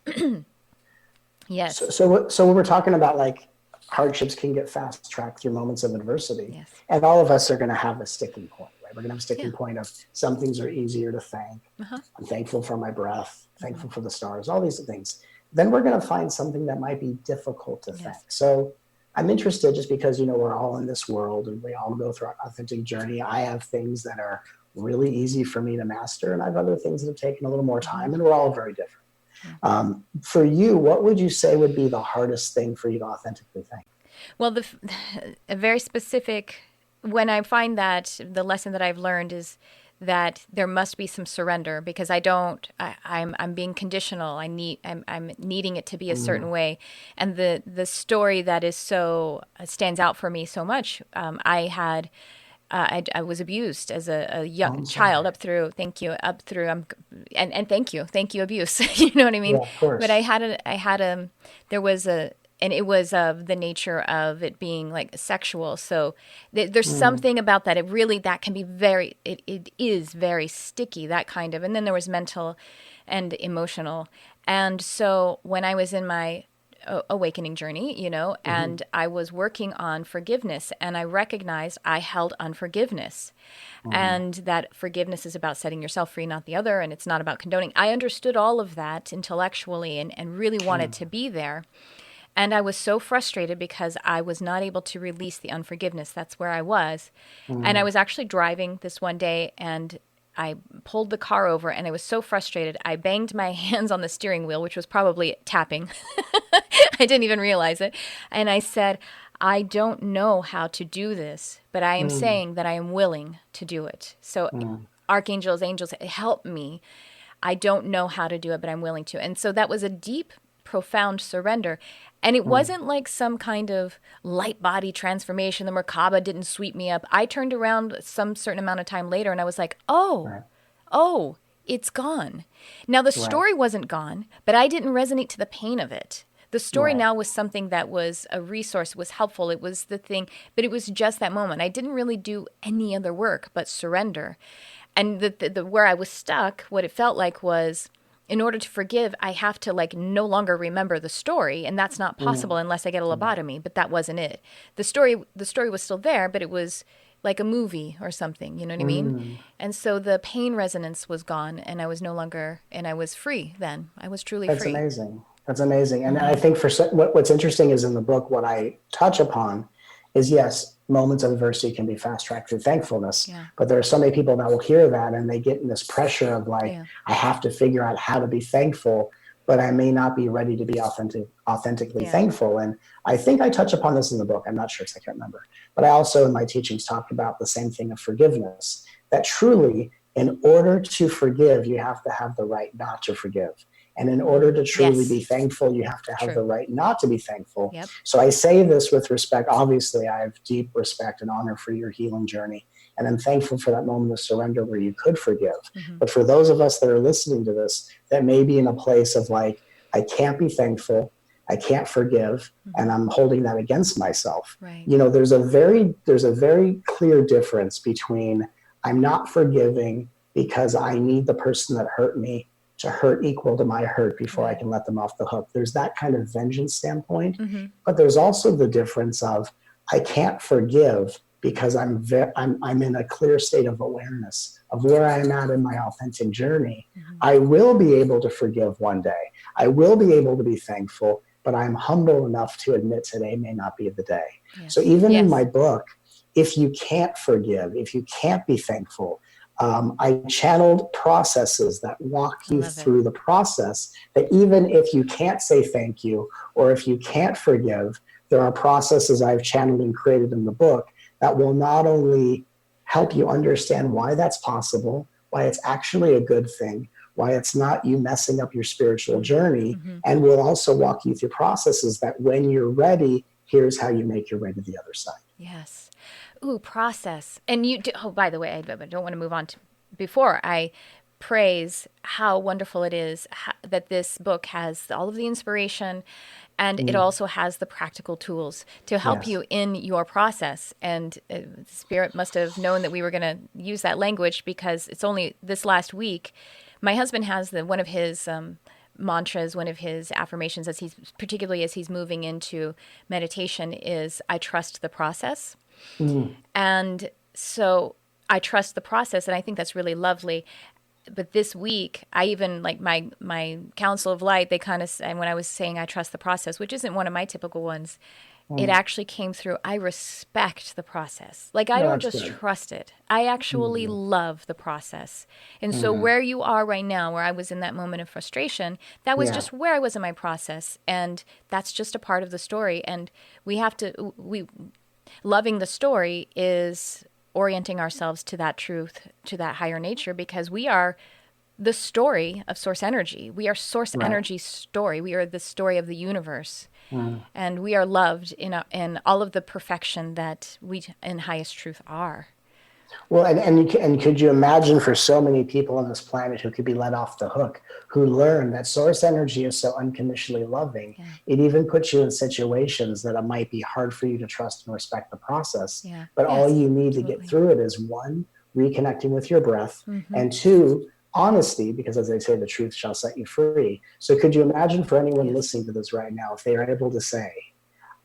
Speaker 1: Yes.
Speaker 2: So when we're talking about like hardships can get fast tracked through moments of adversity, and all of us are going to have a sticking point. We're going to have a sticking point of some things are easier to thank. I'm thankful for my breath, thankful for the stars, all these things. Then we're going to find something that might be difficult to thank. So I'm interested, just because, we're all in this world and we all go through our authentic journey. I have things that are really easy for me to master, and I have other things that have taken a little more
Speaker 1: Mm-hmm.
Speaker 2: time, and we're all very different. For you, what would you say would be the hardest thing for you to authentically thank?
Speaker 1: Well, a very specific, when I find that the lesson that I've learned is that there must be some surrender, because I'm being conditional. I'm needing it to be a certain way. And the story that is so stands out for me so much, I was abused as a young child up through, thank you, up through, and thank you, abuse. You know what I mean?
Speaker 2: Yeah, of
Speaker 1: But
Speaker 2: course.
Speaker 1: there was and it was of the nature of it being like sexual. So there's something about that. That can be it is very sticky, that kind of. And then there was mental and emotional. And so when I was in my awakening journey, and I was working on forgiveness, and I recognized I held unforgiveness, and that forgiveness is about setting yourself free, not the other, and it's not about condoning. I understood all of that intellectually and really wanted to be there. And I was so frustrated because I was not able to release the unforgiveness. That's where I was. And I was actually driving this one day, and I pulled the car over, and I was so frustrated. I banged my hands on the steering wheel, which was probably tapping. I didn't even realize it. And I said, I don't know how to do this, but I am saying that I am willing to do it. So archangels, angels, help me. I don't know how to do it, but I'm willing to. And so that was a deep, profound surrender. And it wasn't like some kind of light body transformation. The Merkaba didn't sweep me up. I turned around some certain amount of time later, and I was like,
Speaker 2: Right.
Speaker 1: oh, it's gone. Now, the
Speaker 2: Right.
Speaker 1: story wasn't gone, but I didn't resonate to the pain of it. The story
Speaker 2: Right.
Speaker 1: now was something that was a resource, was helpful. It was the thing, but it was just that moment. I didn't really do any other work but surrender. And the where I was stuck, what it felt like was, in order to forgive, I have to like no longer remember the story, and that's not possible unless I get a lobotomy. But that wasn't it. The story was still there, but it was like a movie or something. You know what I mean? And so the pain resonance was gone, and I was no longer, and I was free. Then I was truly
Speaker 2: That's
Speaker 1: free.
Speaker 2: amazing. That's amazing. And I think what's interesting is in the book, what I touch upon is, yes, moments of adversity can be fast tracked through thankfulness.
Speaker 1: Yeah.
Speaker 2: But there are so many people that will hear that and they get in this pressure of like,
Speaker 1: Yeah.
Speaker 2: I have to figure out how to be thankful, but I may not be ready to be authentically
Speaker 1: Yeah.
Speaker 2: thankful. And I think I touch upon this in the book. I'm not sure because I can't remember. But I also in my teachings talked about the same thing of forgiveness, that truly in order to forgive, you have to have the right not to forgive. And in order to truly
Speaker 1: Yes.
Speaker 2: be thankful, you have to have
Speaker 1: True.
Speaker 2: the right not to be thankful.
Speaker 1: Yep.
Speaker 2: So I say this with respect. Obviously, I have deep respect and honor for your healing journey. And I'm thankful for that moment of surrender where you could forgive. But for those of us that are listening to this, that may be in a place of like, I can't be thankful, I can't forgive, and I'm holding that against myself.
Speaker 1: Right.
Speaker 2: There's a very clear difference between I'm not forgiving because I need the person that hurt me to hurt equal to my hurt before I can let them off the hook. There's that kind of vengeance standpoint, but there's also the difference of I can't forgive because I'm in a clear state of awareness of where I'm at in my authentic journey. I will be able to forgive one day. I will be able to be thankful, but I'm humble enough to admit today may not be the day.
Speaker 1: Yes.
Speaker 2: So even
Speaker 1: Yes.
Speaker 2: in my book, if you can't forgive, if you can't be thankful, I channeled processes that walk you through the process, that even if you can't say thank you or if you can't forgive, there are processes I've channeled and created in the book that will not only help you understand why that's possible, why it's actually a good thing, why it's not you messing up your spiritual journey, and will also walk you through processes that when you're ready, here's how you make your way to the other side.
Speaker 1: Yes. Ooh, process. And by the way, I don't want to move on before I praise how wonderful it is that this book has all of the inspiration, and it also has the practical tools to help you in your process. And Spirit must have known that we were going to use that language, because it's only this last week. My husband has one of his mantras, one of his affirmations, particularly as he's moving into meditation, is I trust the process. And so I trust the process, and I think that's really lovely. But this week, I even, like my Council of Light, they kind of, and when I was saying I trust the process, which isn't one of my typical ones, it actually came through. I respect the process. Like, I
Speaker 2: No,
Speaker 1: don't
Speaker 2: that's
Speaker 1: just
Speaker 2: good.
Speaker 1: trust it. I actually love the process. And so where you are right now, where I was in that moment of frustration, that was just where I was in my process. And that's just a part of the story. And loving the story is orienting ourselves to that truth, to that higher nature, because we are the story of source energy. We are source energy's story. We are the story of the universe. And we are loved in all of the perfection that we in highest truth are.
Speaker 2: Well, and could you imagine for so many people on this planet who could be let off the hook, who learn that source energy is so unconditionally loving, it even puts you in situations that it might be hard for you to trust and respect the process. But all you need to get through it is, one, reconnecting with your breath, and two, honesty, because as they say, the truth shall set you free. So could you imagine for anyone listening to this right now, if they are able to say,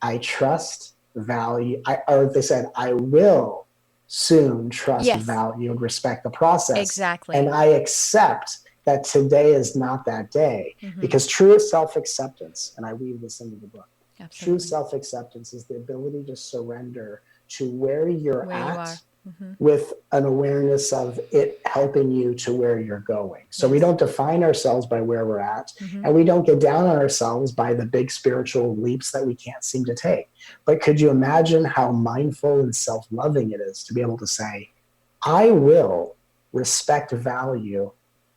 Speaker 2: I trust, value, or they said, I will soon trust, value, and respect the process.
Speaker 1: Exactly.
Speaker 2: And I accept that today is not that day. Because true self-acceptance, and I weave this into the book, true self-acceptance is the ability to surrender to where you're at, with an awareness of it helping you to where you're going. So we don't define ourselves by where we're at, and we don't get down on ourselves by the big spiritual leaps that we can't seem to take. But could you imagine how mindful and self-loving it is to be able to say, I will respect, value,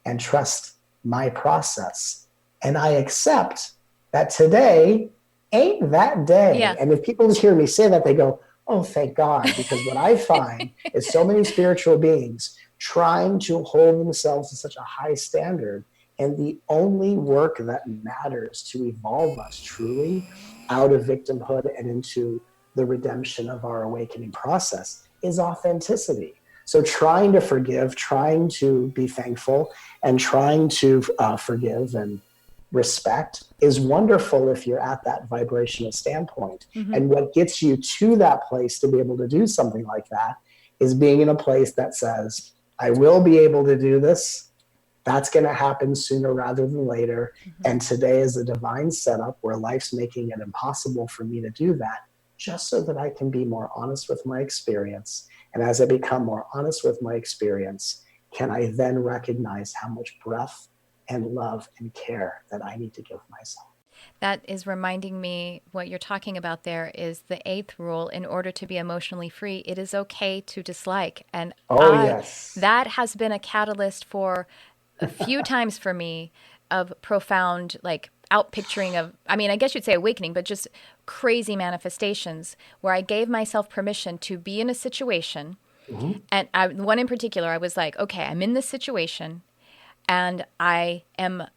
Speaker 2: and trust my process. And I accept that today ain't that day. And if people just hear me say that, they go, oh, thank God, because what I find is so many spiritual beings trying to hold themselves to such a high standard, and the only work that matters to evolve us truly out of victimhood and into the redemption of our awakening process is authenticity. So trying to forgive, trying to be thankful, and trying to forgive and respect is wonderful if you're at that vibrational standpoint. And what gets you to that place to be able to do something like that is being in a place that says, I will be able to do this. That's going to happen sooner rather than later. And today is a divine setup where life's making it impossible for me to do that, just so that I can be more honest with my experience. And as I become more honest with my experience, can I then recognize how much breath and love and care that I need to give myself?
Speaker 1: That is reminding me, what you're talking about there is the 8th rule. In order to be emotionally free, it is okay to dislike. And that has been a catalyst for a few times for me of profound, like, outpicturing of, I mean, I guess you'd say awakening, but just crazy manifestations where I gave myself permission to be in a situation. And one in particular, I was like, okay, I'm in this situation and I'm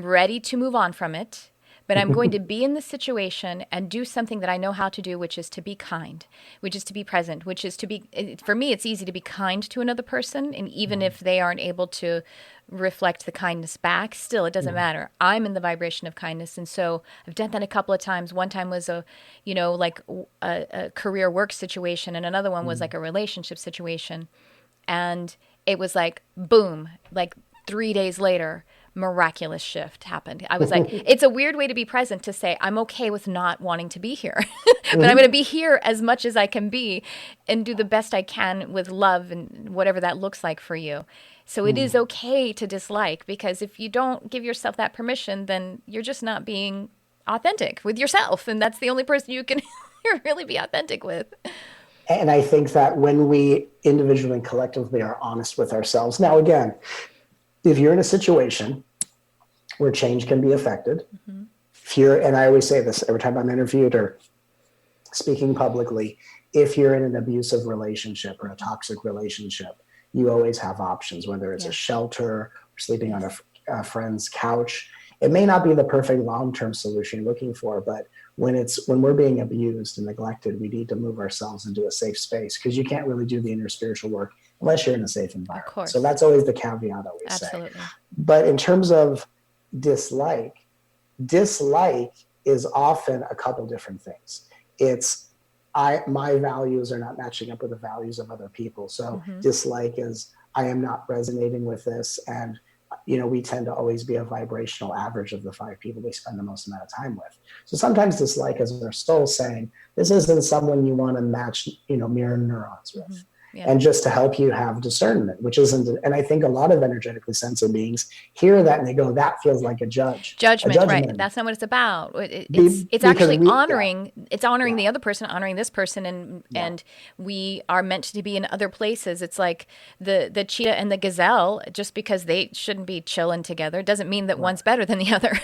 Speaker 1: ready to move on from it, but I'm going to be in this situation and do something that I know how to do, which is to be kind, which is to be present, which is to be, for me, it's easy to be kind to another person. And even if they aren't able to reflect the kindness back, still, it doesn't matter. I'm in the vibration of kindness. And so I've done that a couple of times. One time was a career work situation, and another one was like a relationship situation. And it was like, boom, like 3 days later, miraculous shift happened. I was like, it's a weird way to be present, to say, I'm okay with not wanting to be here, but I'm going to be here as much as I can be and do the best I can with love and whatever that looks like for you. So it is okay to dislike, because if you don't give yourself that permission, then you're just not being authentic with yourself. And that's the only person you can really be authentic with.
Speaker 2: And I think that when we individually and collectively are honest with ourselves, now again, if you're in a situation where change can be affected, and I always say this every time I'm interviewed or speaking publicly, if you're in an abusive relationship or a toxic relationship, you always have options, whether it's a shelter or sleeping on a friend's couch. It may not be the perfect long-term solution you're looking for, but when we're being abused and neglected, we need to move ourselves into a safe space, because you can't really do the inner spiritual work unless you're in a safe environment.
Speaker 1: Of course.
Speaker 2: So that's always the caveat I always say. But in terms of dislike is often a couple different things. It's my values are not matching up with the values of other people. So dislike is, I am not resonating with this, and we tend to always be a vibrational average of the 5 people we spend the most amount of time with. So sometimes dislike is our soul saying, this isn't someone you want to match, mirror neurons with.
Speaker 1: Mm-hmm. Yeah.
Speaker 2: And just to help you have discernment, which isn't, and I think a lot of energetically sensitive beings hear that and they go, that feels like a judgment.
Speaker 1: Right? That's not what it's about. It's actually honoring. Yeah. It's honoring the other person, honoring this person, and we are meant to be in other places. It's like the cheetah and the gazelle. Just because they shouldn't be chilling together doesn't mean that one's better than the other.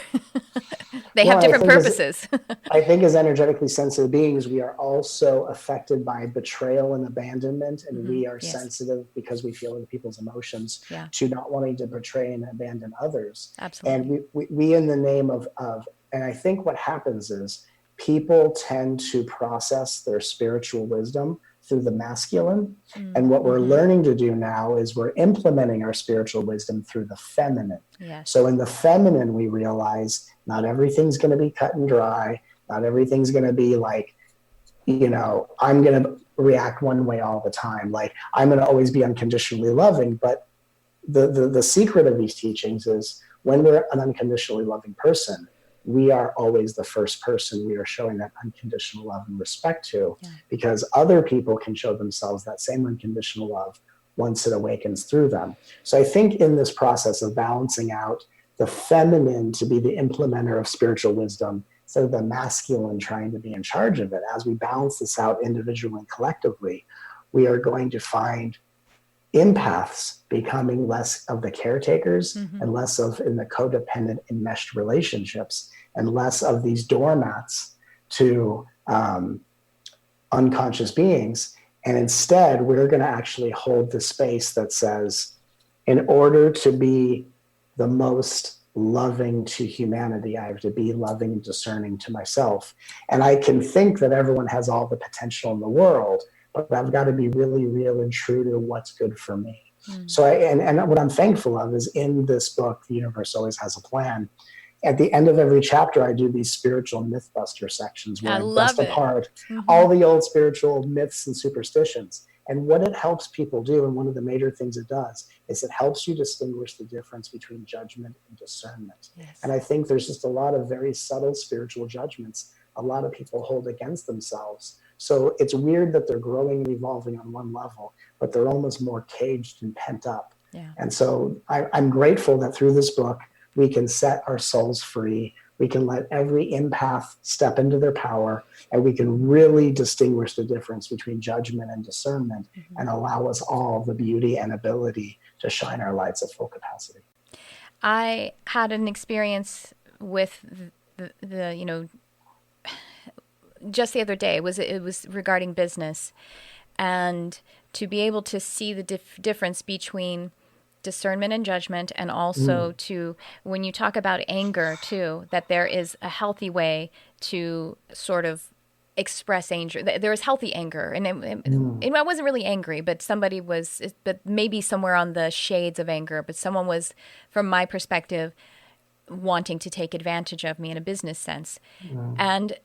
Speaker 1: They have different purposes.
Speaker 2: I think as energetically sensitive beings, we are also affected by betrayal and abandonment. And we are sensitive because we feel other people's emotions to not wanting to betray and abandon others.
Speaker 1: Absolutely.
Speaker 2: And we in the name of, and I think what happens is people tend to process their spiritual wisdom through the masculine. And what we're learning to do now is we're implementing our spiritual wisdom through the feminine.
Speaker 1: Yes.
Speaker 2: So in the feminine, we realize not everything's going to be cut and dry. Not everything's going to be like, I'm going to react one way all the time. Like I'm going to always be unconditionally loving. But the secret of these teachings is when we're an unconditionally loving person, we are always the first person we are showing that unconditional love and respect to, because other people can show themselves that same unconditional love once it awakens through them. So I think in this process of balancing out the feminine to be the implementer of spiritual wisdom, instead of the masculine trying to be in charge of it, as we balance this out individually and collectively, we are going to find empaths becoming less of the caretakers and less of in the codependent enmeshed relationships and less of these doormats to unconscious beings. And instead, we're going to actually hold the space that says, in order to be the most loving to humanity, I have to be loving and discerning to myself. And I can think that everyone has all the potential in the world, but I've got to be really real and true to what's good for me. So and what I'm thankful of is in this book, The Universe Always Has a Plan. At the end of every chapter, I do these spiritual mythbuster sections where I bust apart all the old spiritual myths and superstitions. And what it helps people do, and one of the major things it does, is it helps you distinguish the difference between judgment and discernment.
Speaker 1: Yes.
Speaker 2: And I think there's just a lot of very subtle spiritual judgments a lot of people hold against themselves. So it's weird that they're growing and evolving on one level, but they're almost more caged and pent up.
Speaker 1: Yeah.
Speaker 2: And so I'm grateful that through this book, we can set our souls free. We can let every empath step into their power, and we can really distinguish the difference between judgment and discernment and allow us all the beauty and ability to shine our lights at full capacity.
Speaker 1: I had an experience with the just the other day. It was regarding business, and to be able to see the difference between discernment and judgment, and also to, when you talk about anger too, that there is a healthy way to sort of express anger. There is healthy anger, and I wasn't really angry, but somebody was, but maybe somewhere on the shades of anger, but someone was, from my perspective, wanting to take advantage of me in a business sense. And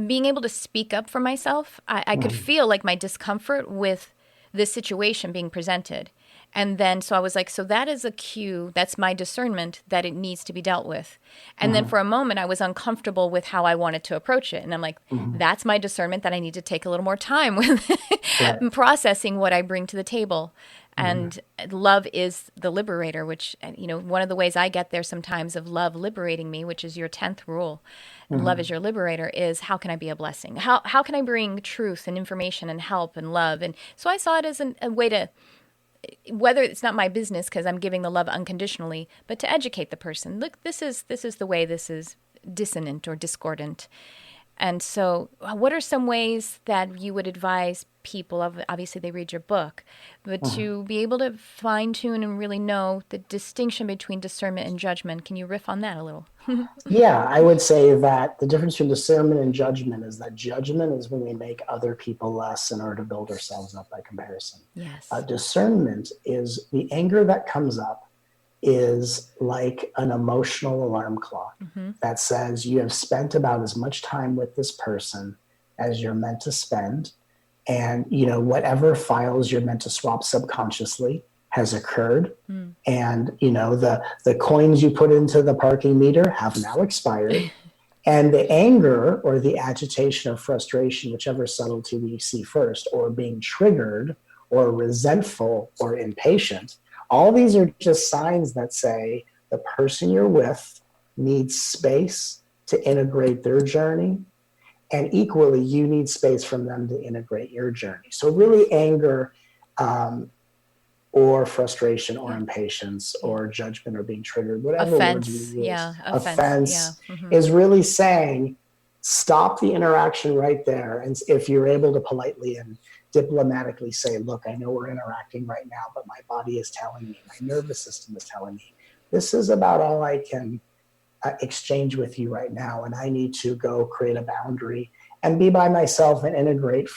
Speaker 1: being able to speak up for myself, I could feel like my discomfort with this situation being presented. And then, so I was like, so that is a cue, that's my discernment that it needs to be dealt with. And then for a moment, I was uncomfortable with how I wanted to approach it. And I'm like, that's my discernment that I need to take a little more time with processing what I bring to the table. And love is the liberator, which, one of the ways I get there sometimes of love liberating me, which is your 10th rule, love is your liberator, is how can I be a blessing? How can I bring truth and information and help and love? And so I saw it as a way to, whether it's not my business because I'm giving the love unconditionally, but to educate the person. Look, this is the way this is dissonant or discordant. And so what are some ways that you would advise people, obviously they read your book, but to be able to fine tune and really know the distinction between discernment and judgment? Can you riff on that a little?
Speaker 2: Yeah, I would say that the difference between discernment and judgment is that judgment is when we make other people less in order to build ourselves up by comparison.
Speaker 1: Yes.
Speaker 2: Discernment is the anger that comes up is like an emotional alarm clock that says you have spent about as much time with this person as you're meant to spend. And, whatever files you're meant to swap subconsciously has occurred. And, the coins you put into the parking meter have now expired. And the anger or the agitation or frustration, whichever subtlety we see first, or being triggered or resentful or impatient, all these are just signs that say the person you're with needs space to integrate their journey. And equally, you need space from them to integrate your journey. So really anger or frustration or impatience or judgment or being triggered, whatever words you use, offense is really saying, stop the interaction right there. And if you're able to politely and diplomatically say, look, I know we're interacting right now, but my body is telling me, my nervous system is telling me, this is about all I can exchange with you right now. And I need to go create a boundary and be by myself and integrate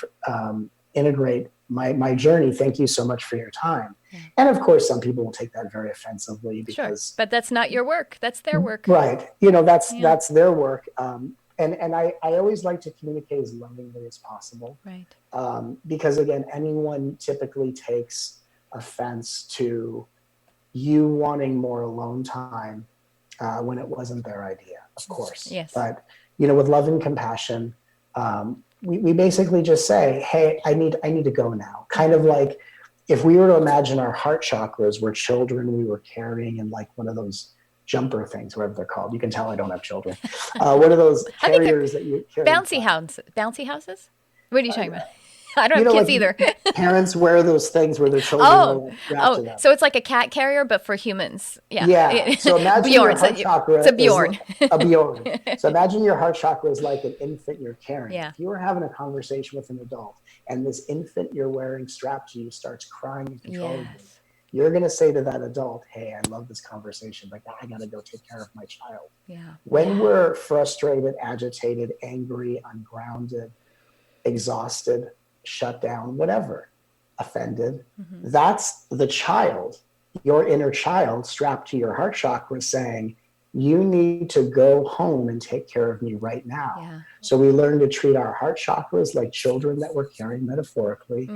Speaker 2: my journey. Thank you so much for your time. Yeah. And of course, some people will take that very offensively because,
Speaker 1: but that's not your work. That's their work.
Speaker 2: Right. That's their work. And I always like to communicate as lovingly as possible.
Speaker 1: Right.
Speaker 2: Because again, anyone typically takes offense to you wanting more alone time when it wasn't their idea, of course.
Speaker 1: Yes.
Speaker 2: But, with love and compassion, we basically just say, hey, I need to go now. Kind of like if we were to imagine our heart chakras were children we were carrying in like one of those jumper things, whatever they're called. You can tell I don't have children. One of those carriers that you carry.
Speaker 1: Bouncy houses? What are you talking about? I don't have kids either.
Speaker 2: Parents wear those things where their children
Speaker 1: to them. So it's like a cat carrier, but for humans. Yeah.
Speaker 2: Yeah. So imagine your heart chakra.
Speaker 1: It's a Bjorn.
Speaker 2: A Bjorn. So imagine your heart chakra is like an infant you're carrying.
Speaker 1: Yeah.
Speaker 2: If you were having a conversation with an adult and this infant you're wearing strapped to you starts crying and controlling you, you're going to say to that adult, hey, I love this conversation, but I got to go take care of my child.
Speaker 1: Yeah.
Speaker 2: When we're frustrated, agitated, angry, ungrounded, exhausted, shut down, whatever, offended, that's the child, your inner child strapped to your heart chakra saying, you need to go home and take care of me right now.
Speaker 1: Yeah.
Speaker 2: So we learn to treat our heart chakras like children that we're carrying metaphorically.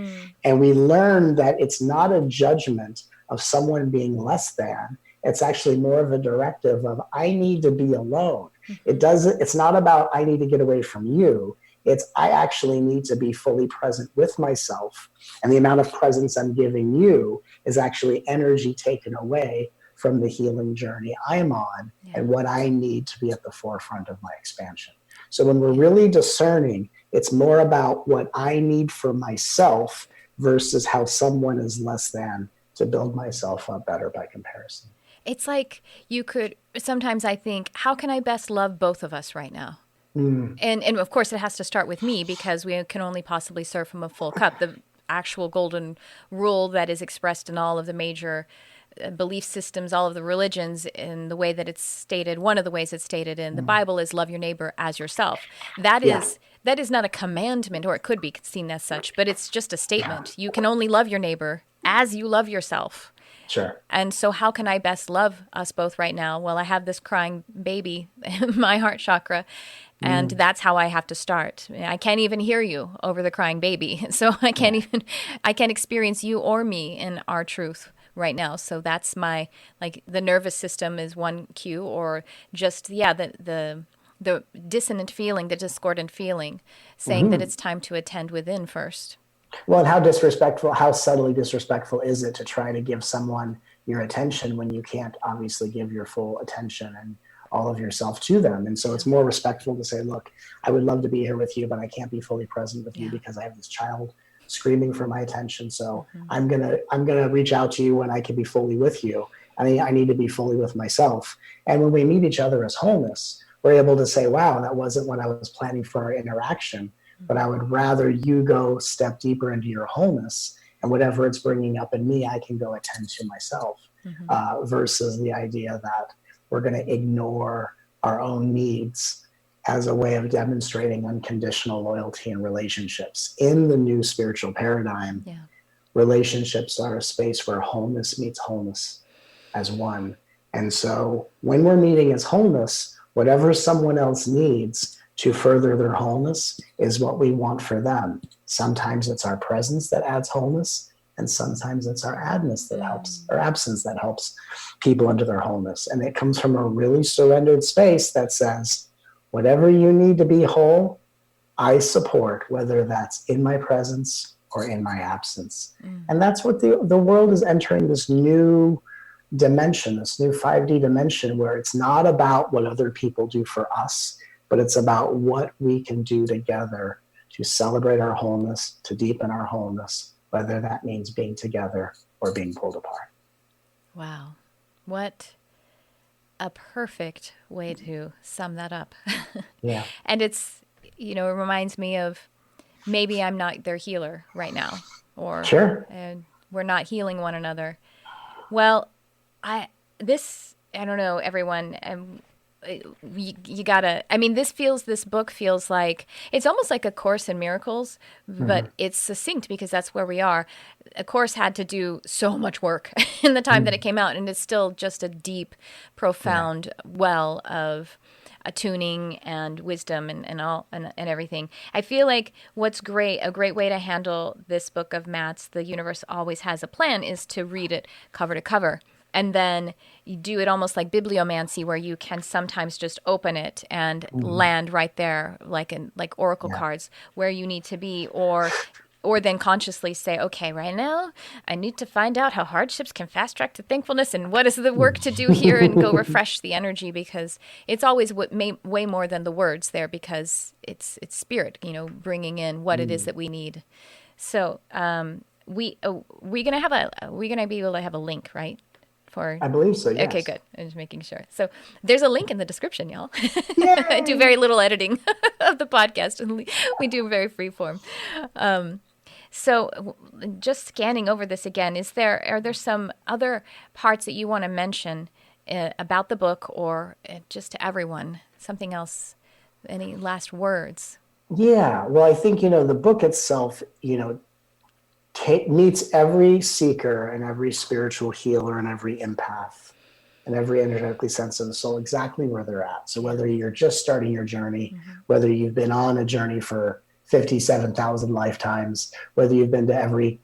Speaker 2: And we learn that it's not a judgment of someone being less than. It's actually more of a directive of, I need to be alone. It's not about, I need to get away from you. It's, I actually need to be fully present with myself. And the amount of presence I'm giving you is actually energy taken away from the healing journey I'm on and what I need to be at the forefront of my expansion. So when we're really discerning, it's more about what I need for myself versus how someone is less than to build myself up better by comparison.
Speaker 1: It's like sometimes I think, how can I best love both of us right now? And of course, it has to start with me because we can only possibly serve from a full cup. The actual golden rule that is expressed in all of the major belief systems, all of the religions, in the way that it's stated, one of the ways it's stated in the Bible is love your neighbor as yourself. That is not a commandment, or it could be seen as such, but it's just a statement. You can only love your neighbor as you love yourself.
Speaker 2: Sure.
Speaker 1: And so how can I best love us both right now? Well, I have this crying baby in my heart chakra, and that's how I have to start. I can't even hear you over the crying baby. So I can't experience you or me in our truth right now. So that's the nervous system is one cue, or just, the dissonant feeling, the discordant feeling, saying that it's time to attend within first.
Speaker 2: Well, and how subtly disrespectful is it to try to give someone your attention when you can't obviously give your full attention and all of yourself to them? And so it's more respectful to say, look, I would love to be here with you, but I can't be fully present with you because I have this child screaming for my attention. So I'm gonna reach out to you when I can be fully with you. I need to be fully with myself. And when we meet each other as wholeness, we're able to say, wow, that wasn't what I was planning for our interaction, but I would rather you go step deeper into your wholeness, and whatever it's bringing up in me, I can go attend to myself, versus the idea that we're going to ignore our own needs as a way of demonstrating unconditional loyalty in relationships. In the new spiritual paradigm, relationships are a space where wholeness meets wholeness as one. And so when we're meeting as wholeness, whatever someone else needs to further their wholeness is what we want for them. Sometimes it's our presence that adds wholeness. And sometimes it's our adness that helps, or absence that helps people into their wholeness. And it comes from a really surrendered space that says, whatever you need to be whole, I support, whether that's in my presence or in my absence. And that's what the world is entering, this new dimension, this new 5D dimension, where it's not about what other people do for us, but it's about what we can do together to celebrate our wholeness, to deepen our wholeness, whether that means being together or being pulled apart.
Speaker 1: Wow. What a perfect way to sum that up.
Speaker 2: Yeah.
Speaker 1: And it's, it reminds me of maybe I'm not their healer right now, or
Speaker 2: Sure.
Speaker 1: We're not healing one another. Well, I don't know, everyone, you gotta, this book feels like, it's almost like A Course in Miracles, but it's succinct because that's where we are. A Course had to do so much work in the time that it came out, and it's still just a deep, profound well of attuning and wisdom and all and everything. I feel like a great way to handle this book of Matt's, The Universe Always Has a Plan, is to read it cover to cover. And then you do it almost like bibliomancy, where you can sometimes just open it and land right there, like oracle cards, where you need to be, or then consciously say, okay, right now I need to find out how hardships can fast track to thankfulness, and what is the work to do here, and go refresh the energy, because it's always way more than the words there, because it's spirit, bringing in what it is that we need. So we're gonna be able to have a link, right?
Speaker 2: I believe so, yes.
Speaker 1: Okay, good. I'm just making sure. So there's a link in the description, y'all. I do very little editing of the podcast, and we do very free form. So just scanning over this again, are there some other parts that you want to mention about the book, or just to everyone, something else, any last words?
Speaker 2: Yeah, well, I think, the book itself, meets every seeker and every spiritual healer and every empath and every energetically sensitive soul exactly where they're at. So whether you're just starting your journey, whether you've been on a journey for 57,000 lifetimes, whether you've been to every,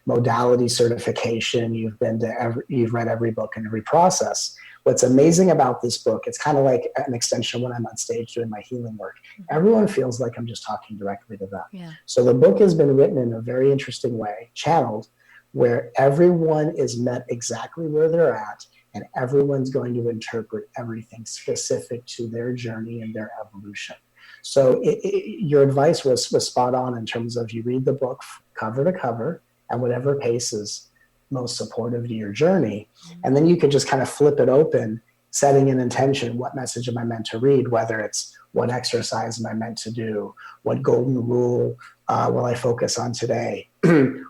Speaker 2: modality certification, you've read every book and every process. What's amazing about this book, it's kind of like an extension when I'm on stage doing my healing work. Everyone feels like I'm just talking directly to them.
Speaker 1: Yeah.
Speaker 2: So the book has been written in a very interesting way, channeled, where everyone is met exactly where they're at, and everyone's going to interpret everything specific to their journey and their evolution. So your advice was spot on in terms of, you read the book cover to cover at whatever pace is most supportive to your journey. And then you can just kind of flip it open, setting an intention. What message am I meant to read? Whether it's, what exercise am I meant to do? What golden rule will I focus on today?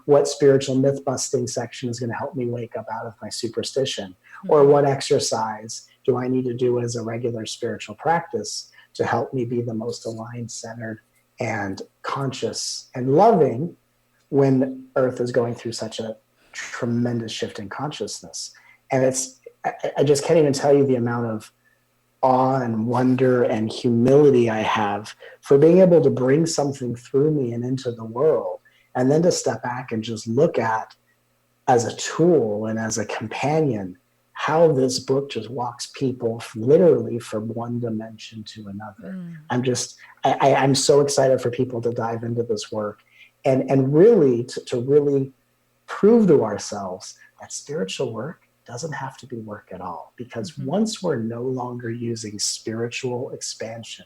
Speaker 2: What spiritual myth busting section is going to help me wake up out of my superstition? Or what exercise do I need to do as a regular spiritual practice to help me be the most aligned, centered, and conscious and loving when Earth is going through such a tremendous shift in consciousness? And I just can't even tell you the amount of awe and wonder and humility I have for being able to bring something through me and into the world, and then to step back and just look at, as a tool and as a companion, how this book just walks people literally from one dimension to another. I'm so excited for people to dive into this work and really to really prove to ourselves that spiritual work doesn't have to be work at all. Because once we're no longer using spiritual expansion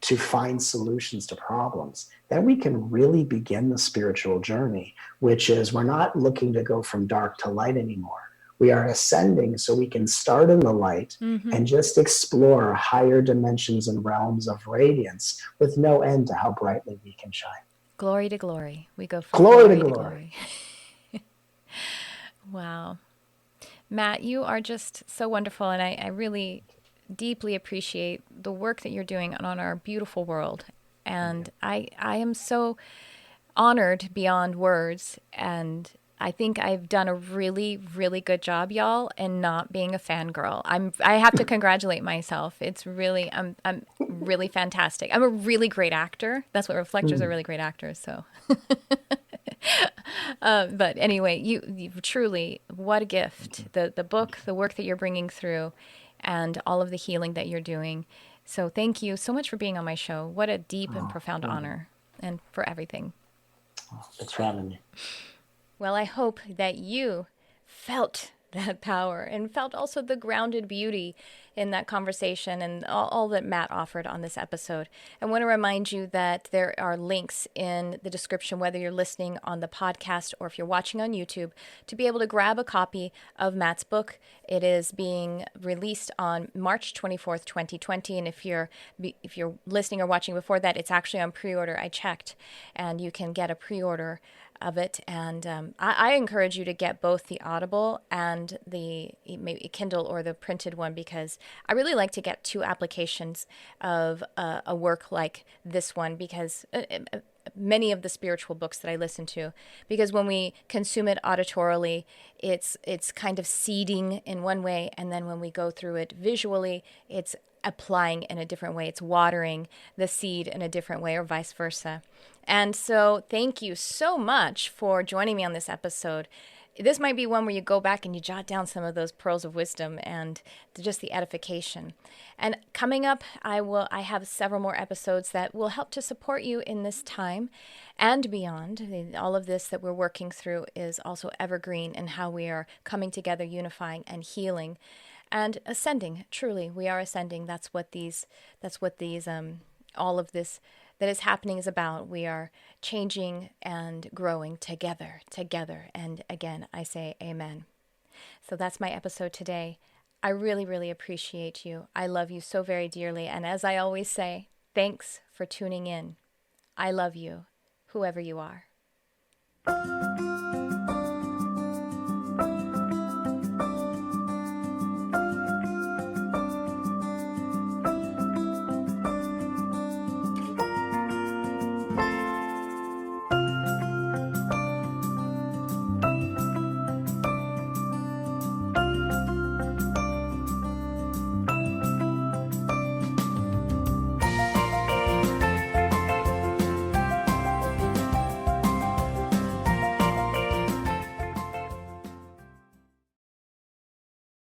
Speaker 2: to find solutions to problems, then we can really begin the spiritual journey, which is, we're not looking to go from dark to light anymore. We are ascending so we can start in the light and just explore higher dimensions and realms of radiance with no end to how brightly we can shine.
Speaker 1: Glory to glory. We go from
Speaker 2: glory to glory.
Speaker 1: Wow. Matt, you are just so wonderful, and I really deeply appreciate the work that you're doing on our beautiful world. And I am so honored beyond words, and I think I've done a really, really good job, y'all, in not being a fangirl. I have to congratulate myself. It's really, I'm really fantastic. I'm a really great actor. That's what Reflectors are, really great actors. So But anyway, you truly, what a gift. The book, the work that you're bringing through, and all of the healing that you're doing. So thank you so much for being on my show. What a deep and profound honor, and for everything.
Speaker 2: Thanks for having me.
Speaker 1: Well, I hope that you felt that power and felt also the grounded beauty in that conversation and all that Matt offered on this episode. I want to remind you that there are links in the description, whether you're listening on the podcast or if you're watching on YouTube, to be able to grab a copy of Matt's book. It is being released on March 24th, 2020. And if you're listening or watching before that, it's actually on pre-order. I checked, and you can get a pre-order of it. And I encourage you to get both the Audible and the maybe Kindle or the printed one, because I really like to get two applications of a work like this one, because many of the spiritual books that I listen to, because when we consume it auditorily, it's kind of seeding in one way, and then when we go through it visually, it's applying in a different way. It's watering the seed in a different way, or vice versa. And so thank you so much for joining me on this episode. This might be one where you go back and you jot down some of those pearls of wisdom and just the edification. And coming up, I have several more episodes that will help to support you in this time and beyond. All of this that we're working through is also evergreen in how we are coming together, unifying and healing and ascending. Truly, we are ascending. That's what all of this that is happening is about. We are changing and growing together. And again, I say amen. So that's my episode today. I really, really appreciate you. I love you so very dearly. And as I always say, thanks for tuning in. I love you, whoever you are.